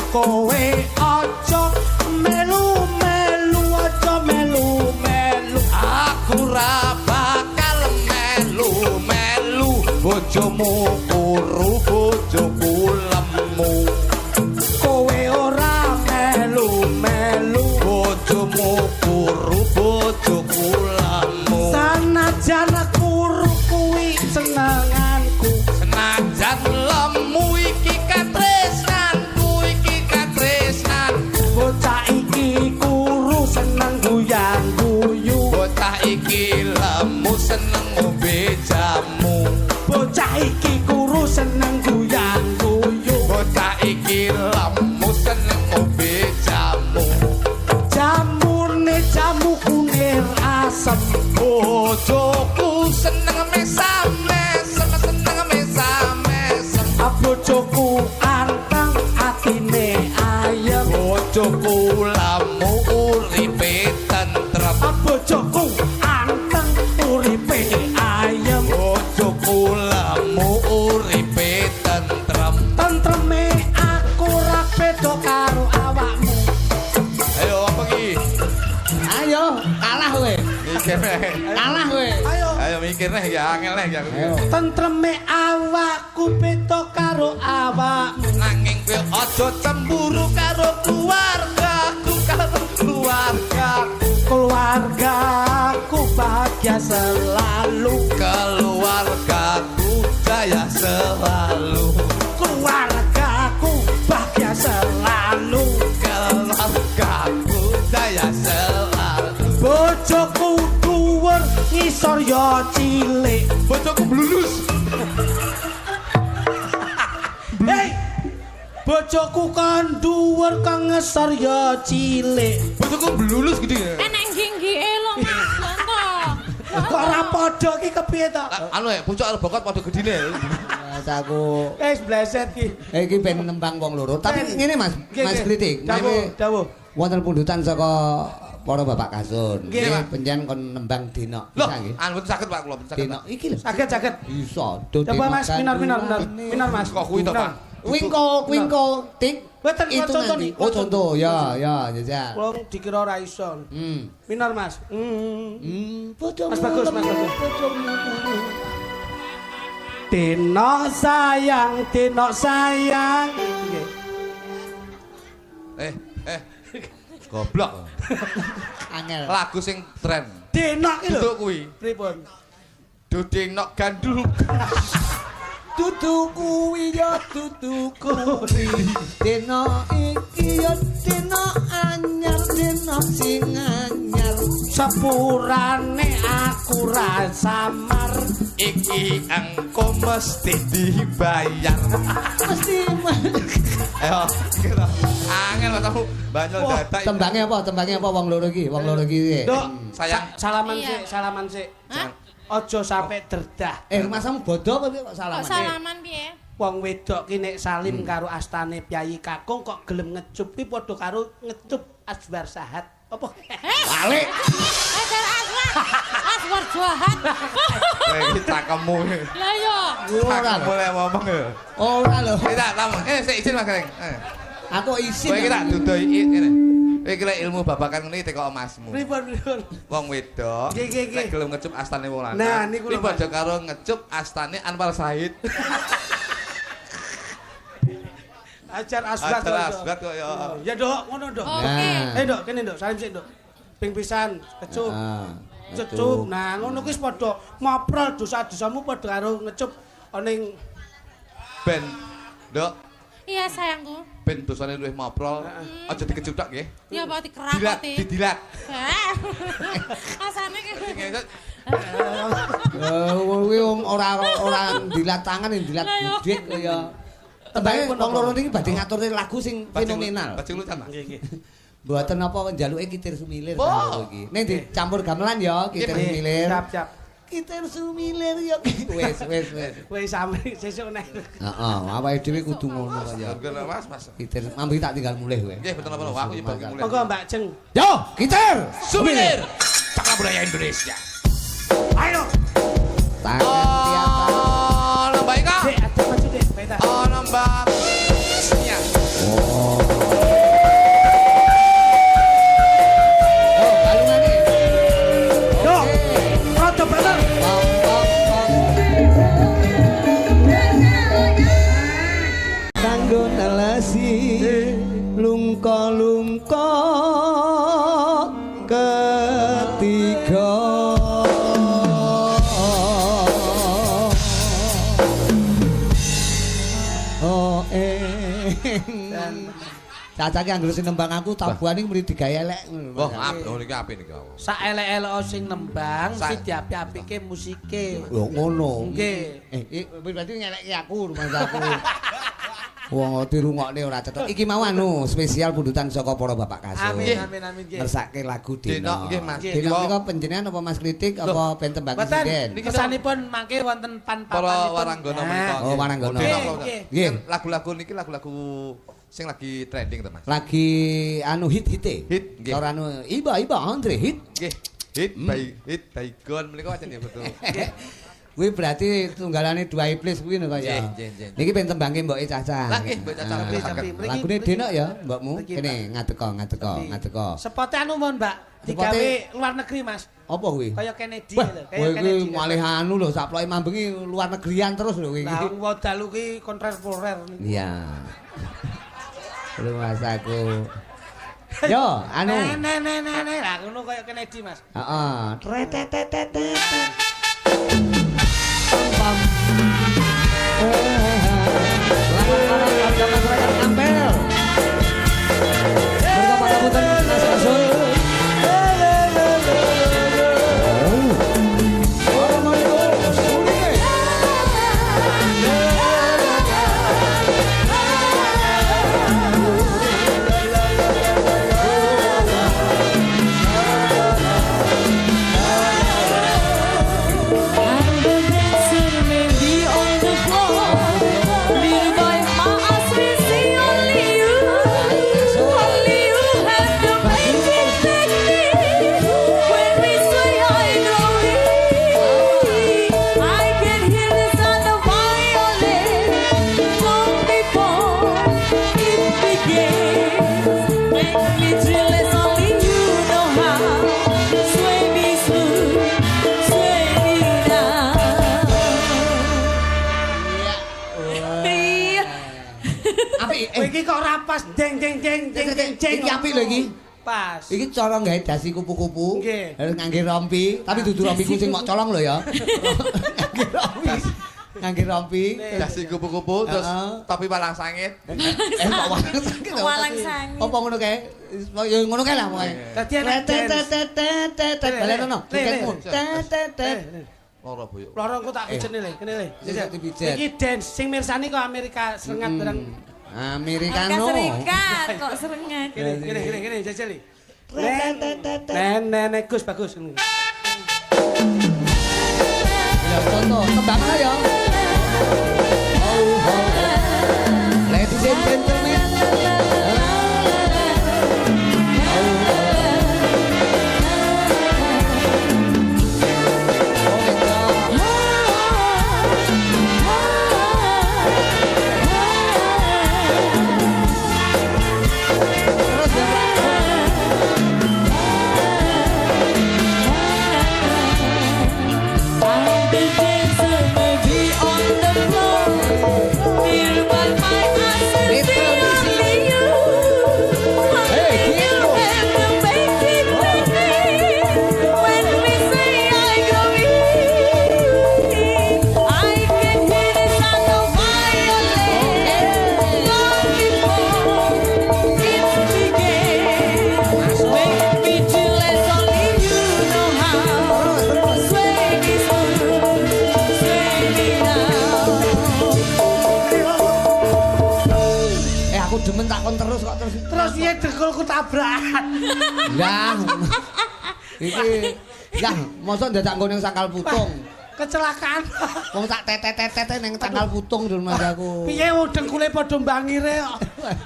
Kowe aja melu-melu, aja melu-melu. Aku ra bakal melu-melu, bojomu kuru, bojoku lemu. Kowe ora melu-melu, Bojomu kuru, bojoku lemu. sanajan kuru kuwi senenganku. Senajan lemu iki katresnanku, Bocah iki kuru seneng guyang-guyu. bocah iki lemu seneng ngombe jamu. Bocah iki kuru seneng guyang-guyu. Bocah iki lemu seneng ngombe jamu. Jamune jamu kunir asem. Bojoku seneng mesam-mesem, Bojoku anteng atine ayem. Bojoku lamu uripe tentrem. Bojoku anteng uripe ayem. Bojoku lamu uripe tentrem. Tentreme aku ra beda karo awakmu. Ayo apa ki? Ayo, kalah kowe. Mikir neh. Kalah kowe. Ayo mikir neh ya angel neh ya. Tentreme awakku beda karo awakmu. Nanging kowe aja cemburu karo keluargaku. Keluargaku bahagia selalu. Keluargaku jaya selalu. Keluargaku bahagia selalu. Keluargaku jaya selalu. Bojoku dhuwur ngisor ya cilik. Bojoku blulus. Hei, bojoku kan dhuwur kang ngesor ya cilik. Bojoku blulus gede. Enek ginggie lho Mas Bonto. Kok ora padha ki kepiye to? Anu ya, pucuk karo bokot padha gedine. Mas aku Wis bleset ki. iki ben nembang wong loro. Tapi ngene Mas, Mas Kritik. Dawuh. Wonten pundutan saka para bapak kasun. Nggih, Pak. Penjen kon nembang dina. Loh, Bisa nggih? anu saged Pak kula saged. Dina iki lho. Saged. Bisa. Coba Mas minor Mas. Kok kuwi to, Pak? Wingko tik. Mboten Itu contoh nanti. nih. Oh contoh, ya, jajal. Wong dikira ora iso. Minor Mas. Bojomu. Mas Bagus. Bojomu. Dino sayang. Nggih. Goblok. Angel. Lagu sing tren. Dino ki lho. Duduk kuwi. Pripun? Duding nok gandul. Dudu kuwi ya dudu kuwi. Dina iki ya dina anyar, dina sing anyar. Sepurane aku ra samar. Iki engko mesti dibayar. Mesti Ayo, kira. Angel tahu banyol dadak. Tembangnya apa wong loro iki? Dok, sayang. salaman sik. Aja sampe derdah. Masamu bodoh apa kok salaman? Kok salaman piye? Wong wedok ki nek salim karo astane Pyayi Kakung kok gelem ngecup ki padha karo ngecup Aswar Sahat. Apa? Balik. Aswar jahat. Iki cakemmu. Lah yo. Ora lho. Boleh ngomong ya. Ora lho. Kita tamu. Sik izin Mas Greng. Aku izin. Kowe iki tak dudohi ngene. Kowe iki ilmu babakan ngene teko emasmu. Pripun. Wong wedok. Nek gelem ngecup astane wong lanang. Nah, niku lho. Iki padha karo ngecup astane Anwar Said. Ajar asbat kok ya. Ya, Dok, ngono, Dok. Oke. Dok, kene, Dok. Salim sik, Dok. Ping pisan, kecup. Kecup. Nah, ngono kuwi padha ngoprol dosa-dosamu padha karo ngecup ning Ben. Dok. Iya sayangku. Ben dosane luwih moprol. Aja dikecup tok nggih. Ya apa dikerakoti. Didilat. Asane ki. Kuwi wong ora dilat tangan dilat budik kaya. Tembange wong loro niki badhe ngaturne lagu sing fenomenal. Bajing lucan, Mas. nggih. Mboten apa njaluke Kitir Sumilir karo iki. Ning dicampur gamelan ya Kitir Sumilir. Siap. Kitir Sumilir ya. Wis. Kowe sami sesuk nek. Heeh, awake dhewe kudu ngono kaya. Mas. Kitir mambi tak tinggal mulih kowe. Nggih, betul apa aku nyebut mulai. Monggo Mbak Jeng. Yo, Kitir Sumilir. Cakap budaya Indonesia. Ayo. Tangan tiap Mbak Ika. Dek, ada maju, Dek. Beta. Mbak. Sia. Oh, balungane. Yo. Rada bener. Kanggo nelesi lungka-lungka ketiga. Oh Caca ki anggere sing nembang aku tabuhane mrene digawe elek ngono. Oh, niki apik niki. Sak elek-elek sing nembang mesti diapik-apike musike. Lho ngono. Nggih. Berarti ngelekke aku rumangsaku. Wong dirungokne ora cetha. Iki mau anu spesial pundutan saka para bapak kasur. Amin nggih. Ngersake lagu Deno. Nggih, Mas. Deno menika panjenengan apa Mas Kritik apa ben tembang sinden? Niki kesanipun mangke wonten Para pan-papanipun. waranggono menika. Oh, waranggono. Nggih. Lagu-lagu niki lagu-lagu sing lagi trending to, Mas. Lagi anu hit-hite. Hit, nggih. Ora anu Iba Andre hit. Nggih. Hit by Gon menika wacan ya betul. Kuwi berarti tunggalane dua iblis kuwi lho kaya. Nggih. Niki ben tembange mboke Caca. Lah nggih, Mbak Caca. Lagune Deno ya, mbokmu. Kene ngateko. Sepote anu mon, Mbak. Digawe luar negeri, Mas. Apa kuwi? Kaya Kennedy Kowe lho, kaya Kennedy. kuwi malih anu lho, saploke mambengi luar negerian terus lho kuwi. Lah wong dalu ki kontemporer niku. Iya. Rumasaku. Yo, anu. Nek. Lah ngono kaya Kennedy, Mas. Heeh. Tretetetetet. Pam. Selamat malam masyarakat Ampel. Mereka pada putar Mas Rasul. Iki kok ora pas jeng. Iki apik lho iki. Pas. Iki cara gawe dasi kupu-kupu. Nggih. Harus ngangge rompi, tapi dudu rompi kucing mok colong lho ya. Ngangge rompi. Ngangge rompi. Dasi kupu-kupu terus topi walang sangit. Kok walang sangit. Walang sangit. Apa ngono kae? Ya ngono kae lah pokoke. Dadi enak dance. Balenono. Diketmu. Loro boyo. Loro engko tak pijene le, kene le. Dipijet. Iki dance sing mirsani kok Amerika Serengat bareng. Americano. Serikat kok serengat. Gini, jajal. Nenek Gus bagus. Ya contoh, tembang ya. Ladies and gentlemen. Piye dengkulku tabrakan. Lah. Iki lah mosok dadak nggo ning sangkal putung. Kecelakaan. Wong tak tetet-tetet ning tanggal putung dul Mas aku. Piye wong dengkule padha mbangire kok.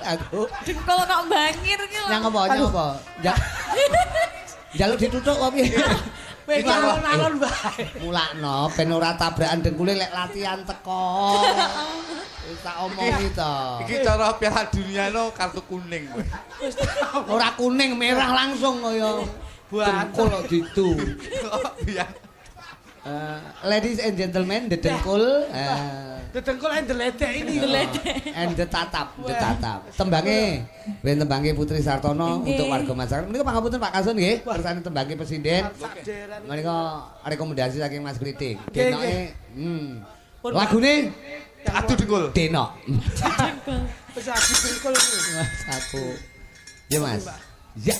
Aku. Dengkul kok bangir ki lho. Nyang apa? Jaluk ditutuk kok piye? Wis alon-alon bae. Mulakno ben ora tabrakan dengkule lek latihan teko. Wis tak omongi to. Iki cara Piala Dunia no kartu kuning kowe. Ora kuning, merah langsung kaya dengkul kok ditu. Biar Ladies and gentlemen, the dengkul. The dengkul and the ledek ini. And the tatap. Tembangnya, ben tembangnya Putri Sartono untuk warga masyarakat. Menika pangapunten Pak Kasun nggih, kersane tembangnya presiden. Menika rekomendasi saking Mas Kritik. Denoke lagune adu dengkul. Denok. Wis adu dengkul. Mas aku. Ya Mas. Ya.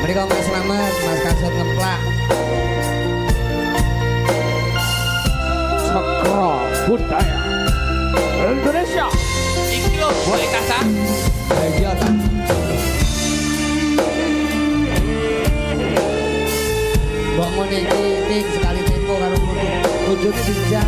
Mereka Mas Slamet, Mas Kasut ngeplak. Cakra Budaya Indonesia. Iki lho boleh kaca. Iya ta. Mbok ngene iki sekali tempo karo bojone dijak.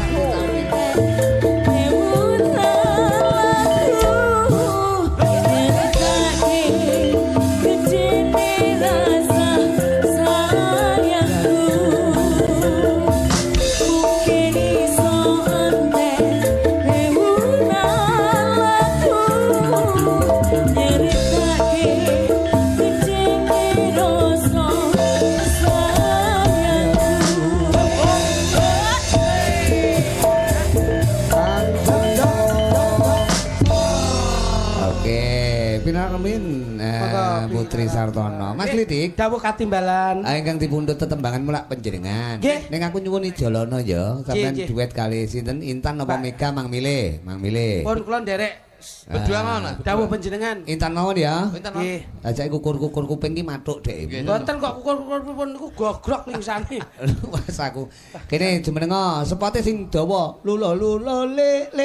Putri Sartono. Mas Kritik, dawuh katimbalan. Ingkang dipundhut tetembangan mulak panjenengan. Ning aku nyuwun ijolono ya, sampean duet kali sinten Intan napa Mega Mang Milih, Mang Milih. Pun kula nderek berdua ngono. Dawuh panjenengan. Intan mawon ya. Nggih. Ajake kukur-kukur kuping ki mathuk Dek. Mboten kok kukur-kukur pun niku gogrok lingsane. Mas aku. Kene jumenenga sepote sing dawa. Lulo le le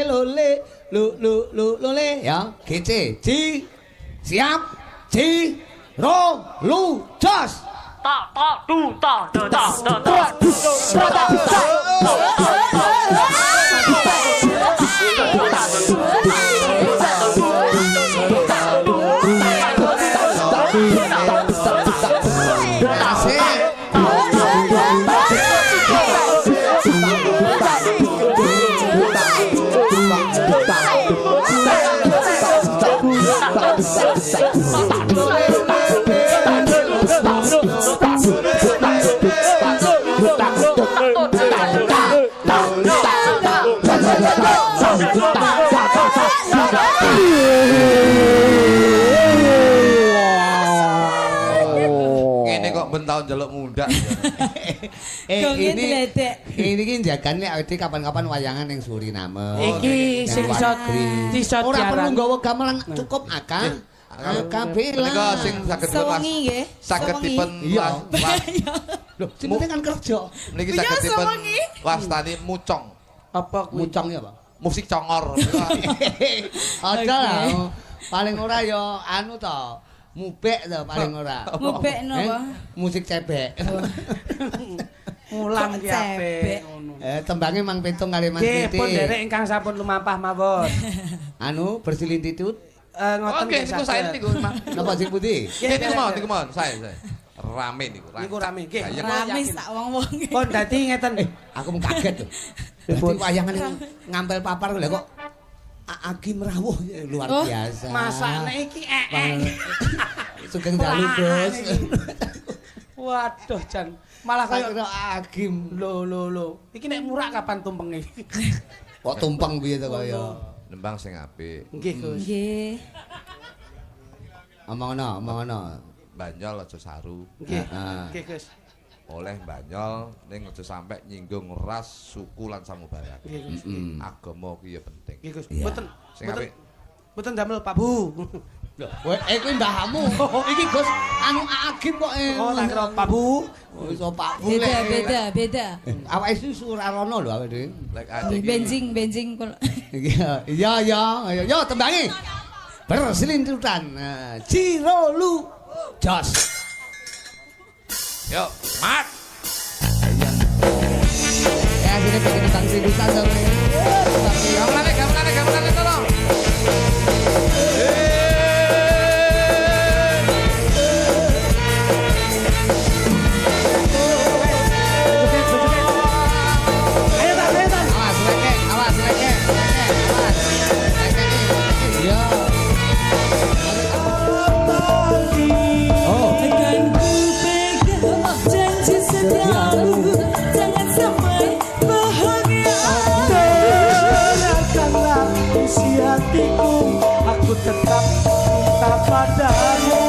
ya. GC. Ji. Siap. Ji. Ro lu jos Ta ta du ta da da da da Ngene kok ben tau njaluk mundak. Ini ki jagane awake kapan-kapan wayangan ning Suriname. Iki sing iso ora perlu nggawa gamelan cukup akah. Kabeh lah. Nika sing saged sewengi nggih. Saged dipun Lho, jenenge kan kerja. Niki saged dipun wastani mucong. Apa kuwi? Mucong ya, Pak? Musik congor. Aja lah. Paling ora ya anu to. Mubek to paling ora. Mubek napa? Musik cebek. Mulang ki apik ngono. Tembange Mang Pitung kali Mas Nggih, Titi. pun derek ingkang sampun lumampah mawon. Anu bersilintitut. Ngoten Oke, niku saya niku. Napa sing putih? Niku mau, saya. Rame niku. Niku rame nggih. Rame sak wong-wong. Pun dadi ngeten. Aku mung kaget lho. Dadi wayangan ngampel papar lho kok Agim rawuh luar biasa. Masakne iki Sugeng dalu, Bos. Waduh, Jan. Malah kaya Agim. Lho. Iki nek murak kapan tumpenge? Kok tumpeng piye to kaya? Nembang sing apik. Nggih, Gus. Nggih. Omongno. Banyol aja saru. Nggih. Nggih, Gus. Oleh banyol ning aja sampe nyinggung ras, suku lan samubarang. Nggih, Gus. Agama ki ya penting. Nggih, Gus. Iya. Mboten damel Pak Bu. Lho, kuwi mbahmu. Iki Gus, anu Agim kok Oh, tak kira Pak Bu, Iso Pak Bule. Beda. Awake iki Surarono lho awake dhewe. Benjing kok. Iya, tembangi. Berselintutan. Ciro lu jos. Yo, mat. Ya sini bikin tentang selintutan dong. Gamelan tolong. Aku tetap cinta padamu.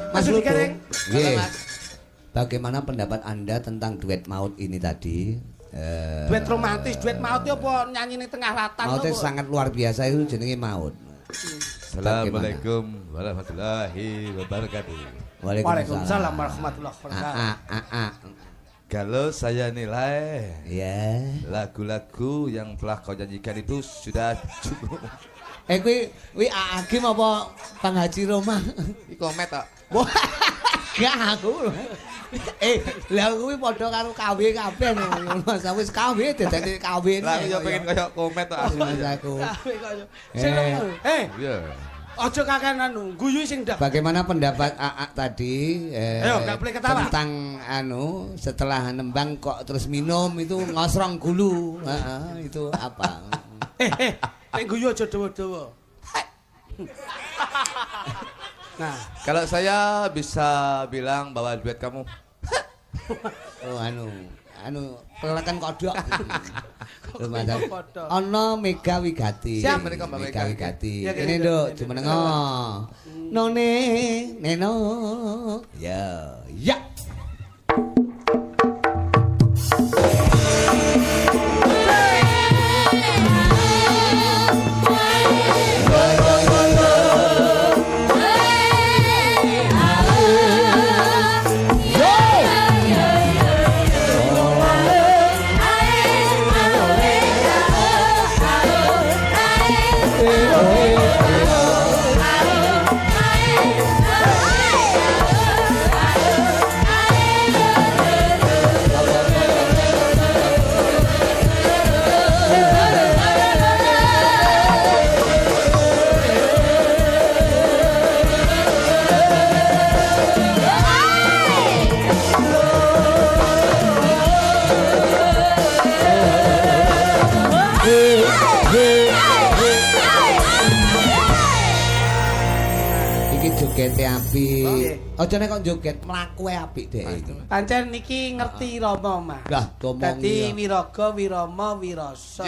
Mas Lutu. Bagaimana pendapat Anda tentang duet maut ini tadi? Duet romantis, duet maut itu apa nyanyi di tengah ratan? Mautnya sangat luar biasa itu jenenge maut. Assalamualaikum warahmatullahi wabarakatuh. Waalaikumsalam warahmatullahi wabarakatuh. Kalau saya nilai ya lagu-lagu yang telah kau nyanyikan itu sudah cukup. Kuwi Agim apa Bang Haji Roma? Iki komet kok. Gak aku. Lah kuwi padha karo KW kabeh Mas wis KW dadi KW. Lah yo pengen koyo komet kok aku. Iya. Aja kakenan guyu sing ndak. Bagaimana pendapat AA tadi tentang setelah nembang kok terus minum itu ngosrong gulu. Itu apa? Nek guyu aja dawa-dawa. Nah, kalau saya bisa bilang bahwa duet kamu pelekan kodok. Ana Mega Wigati. Siap menika Mbak Mega Wigati. Ini Nduk, jumenengo. None neno. Ya. Jogete apik. Aja nek kok joget mlaku apik dhek iki. Pancen niki ngerti Rama, Mas. Lah, tomong. Dadi Wiraga, Wirama, Wirasa.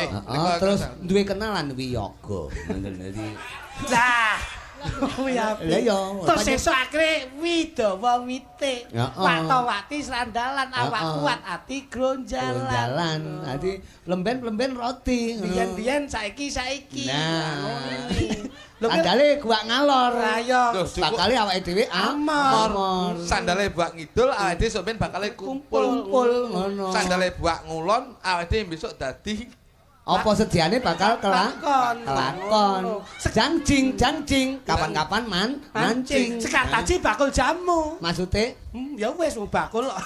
Terus duwe kenalan Wiyaga. Dadi lah. Lah ya. Terus sesuk akhire Widawa Wite. Watawati srandalan awak kuat ati gronjalan. Dadi lemben-lemben roti. Biyen saiki. Nah. Sandale guak ngalor. Ayo. Bakale awake dhewe amor. Sandale buak ngidul awake dhewe sampeyan bakale kumpul. Ngono. Sandale buak ngulon awake dhewe besok dadi apa sediane bakal kelakon. Jangjing. Kapan-kapan mancing. Sekataji bakul jamu. Maksude? Ya wis bakul kok.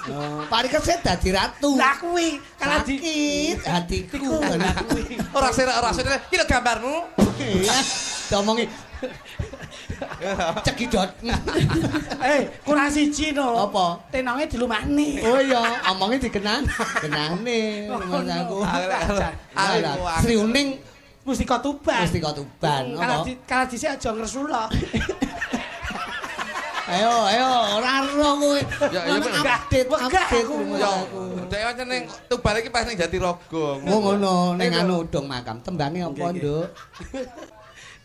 Parikesit dadi ratu. Lah kuwi kalau dikit hatiku. Ora sira iki gambarmu. Iya. Domongi. Cekidot. Kurang siji no. Apa? Tenonge dilumani. Oh iya, omongnya dikenane. Mas aku. Sri Uning Mustika Tuban. Kalau dhisik aja ngresula. Ayo, ora ero kowe. Ya update. Ya, dek pancen ning Tuban iki pas ning Jatirogo. Ngono, ning anu Dong Makam. Tembane apa, Nduk?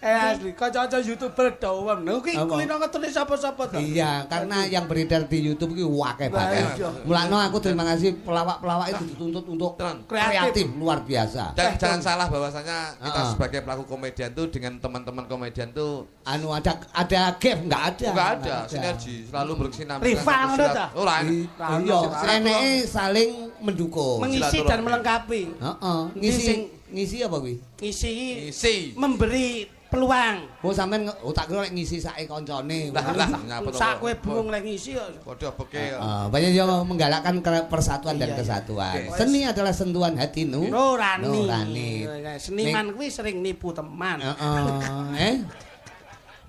Asli, kanca-kanca YouTuber dawem. Lho ki kulino ngetune sapa-sapa to? Iya, karena yang beredar di YouTube ki akeh banget. Mulane aku terima kasih pelawak-pelawak itu dituntut untuk kreatif luar biasa. Dan jangan salah bahwasanya kita sebagai pelaku komedian tuh dengan teman-teman komedian tuh ada gap enggak ada. Enggak ada, sinergi, selalu bersinergi. Rival ngono ta? Ora. Iya, eneke saling mendukung. Mengisi dan melengkapi. Heeh. Ngisi apa kuwi? Ngisi. Memberi peluang. Oh sampean tak kira lek ngisi sake kancane. Lah nyapa to. Sak kowe bingung lek ngisi kok. Padha beke. Banyak yang menggalakkan persatuan dan kesatuan. Seni adalah sentuhan hati nurani. Seniman kuwi sering nipu teman.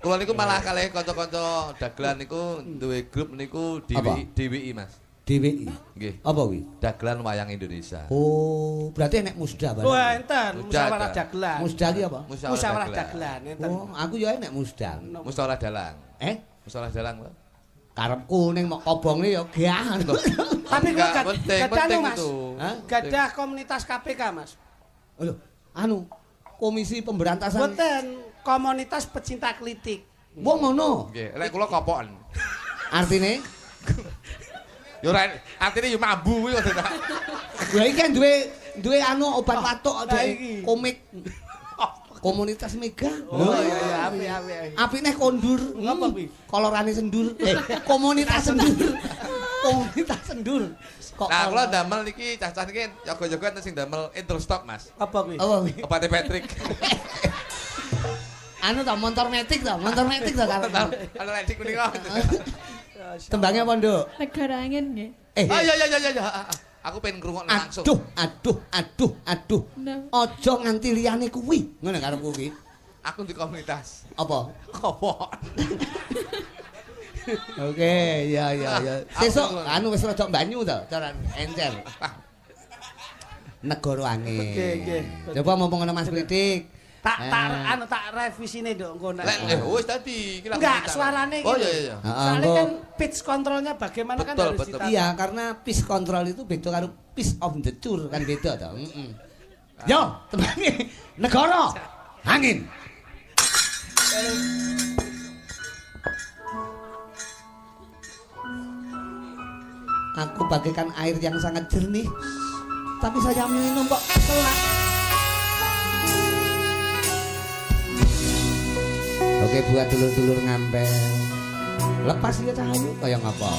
Kula niku malah kalih kanca-kanca dagelan niku duwe grup niku DWI Mas. DWI. Nggih. Apa kuwi? Dagelan Wayang Indonesia. Oh, berarti enek musda bareng. Wah, enten musyawarah dagelan. Musda ki apa? Musyawarah dagelan, enten. Oh, aku ya enek musda. Musyawarah dalang. Musyawarah dalang, Pak. Karepku ning mok kobongne ya gah. Tapi kok gadah Mas. Gadah komunitas KPK, Mas. Lho, Komisi Pemberantasan. Mboten, komunitas pecinta kritik. Wong ngono. Nggih, lek kula kopoken. Artine Yo artine yo mambu kuwi kok. Lha iki kan duwe obat watuk komik. Komunitas Mega. Oh iya api. Apine kondur. Ngapa kuwi? Kolorane sendur. Komunitas sendur. Komunitas sendur. Nah, kula damel niki cah-cah niki yoga-yoga enten sing damel Introstok, Mas. Apa kuwi? Opate Patrick. Motor metik to kan. Ana ledik menika. Tembangnya apa, Nduk? Negara angin nggih. Ya. Aku pengen ngrungokno langsung. Aduh. Aja nganti liyane kuwi. Ngono karepku kuwi. Aku di komunitas. Apa? Kopok. Oke, ya. Sesuk wis rada banyu to, cara encer. Negara angin. Nggih. Coba mumpung ana Mas Kritik. Tak revisine Nduk engko nek. Wis tadi iki enggak suarane. Oh iya. Soalnya kan pitch kontrolnya bagaimana kan harus ditata. Iya, karena pitch control itu beda karo pitch of the tour kan beda to. Yo, temange negara angin. Aku bagaikan air yang sangat jernih, tapi saya minum kok kelak. Oke, buat dulur-dulur ngampel. Lepas ya cahayu kaya ngapa?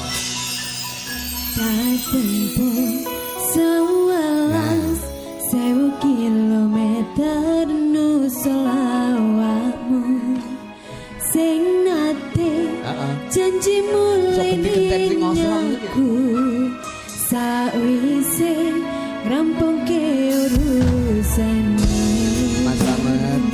Tak tempuh 11.000 kilometer nu selawatmu sing nate janji mulai nyaku sawise rampung ke urusan Mas Slamet.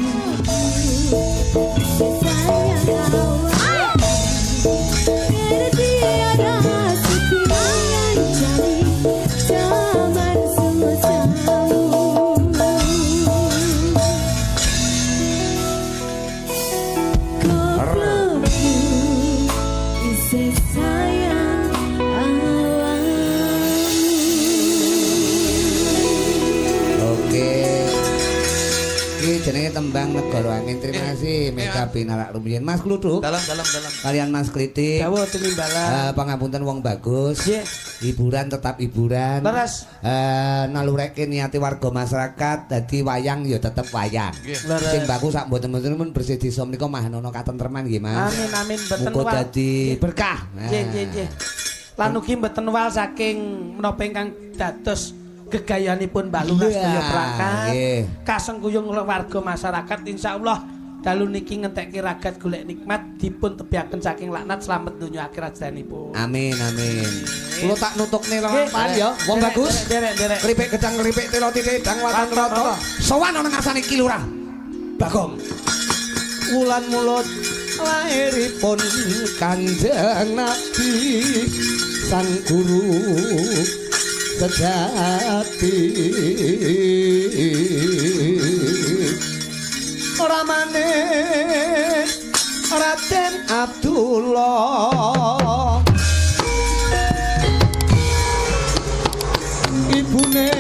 Jenenge tembang Negara Angin. Terima kasih Mega Binarak Rumiyin. Mas Kluduk. Dalam. Kalian Mas Kritik. Dawuh tinimbalan. Pangapunten wong bagus. Hiburan tetap hiburan. Leres. Nalureke niati warga masyarakat dadi wayang ya tetep wayang. Sing bagus sak mboten-mboten mun bersih desa menika mahanono katentreman nggih Mas. Amin mboten wal. Muga dadi berkah. Nggih. Lan ugi mboten wal saking menapa ingkang dados gegayanipun Mbak Lurah sedaya prakat kasengkuyung warga masyarakat insyaallah dalu niki ngentekke ragat golek nikmat dipun tebiaken saking laknat slamet donya akhirat sedanipun. Amin. Kula tak nutukne lampahan ya wong bagus. Derek. Keripik gedang keripik telo titik dang watan rata sowan ana ngarsane Ki Lurah Bagong. Wulan mulut lairipun Kanjeng Nabi sang guru sejati ramane Raden Abdullah ibune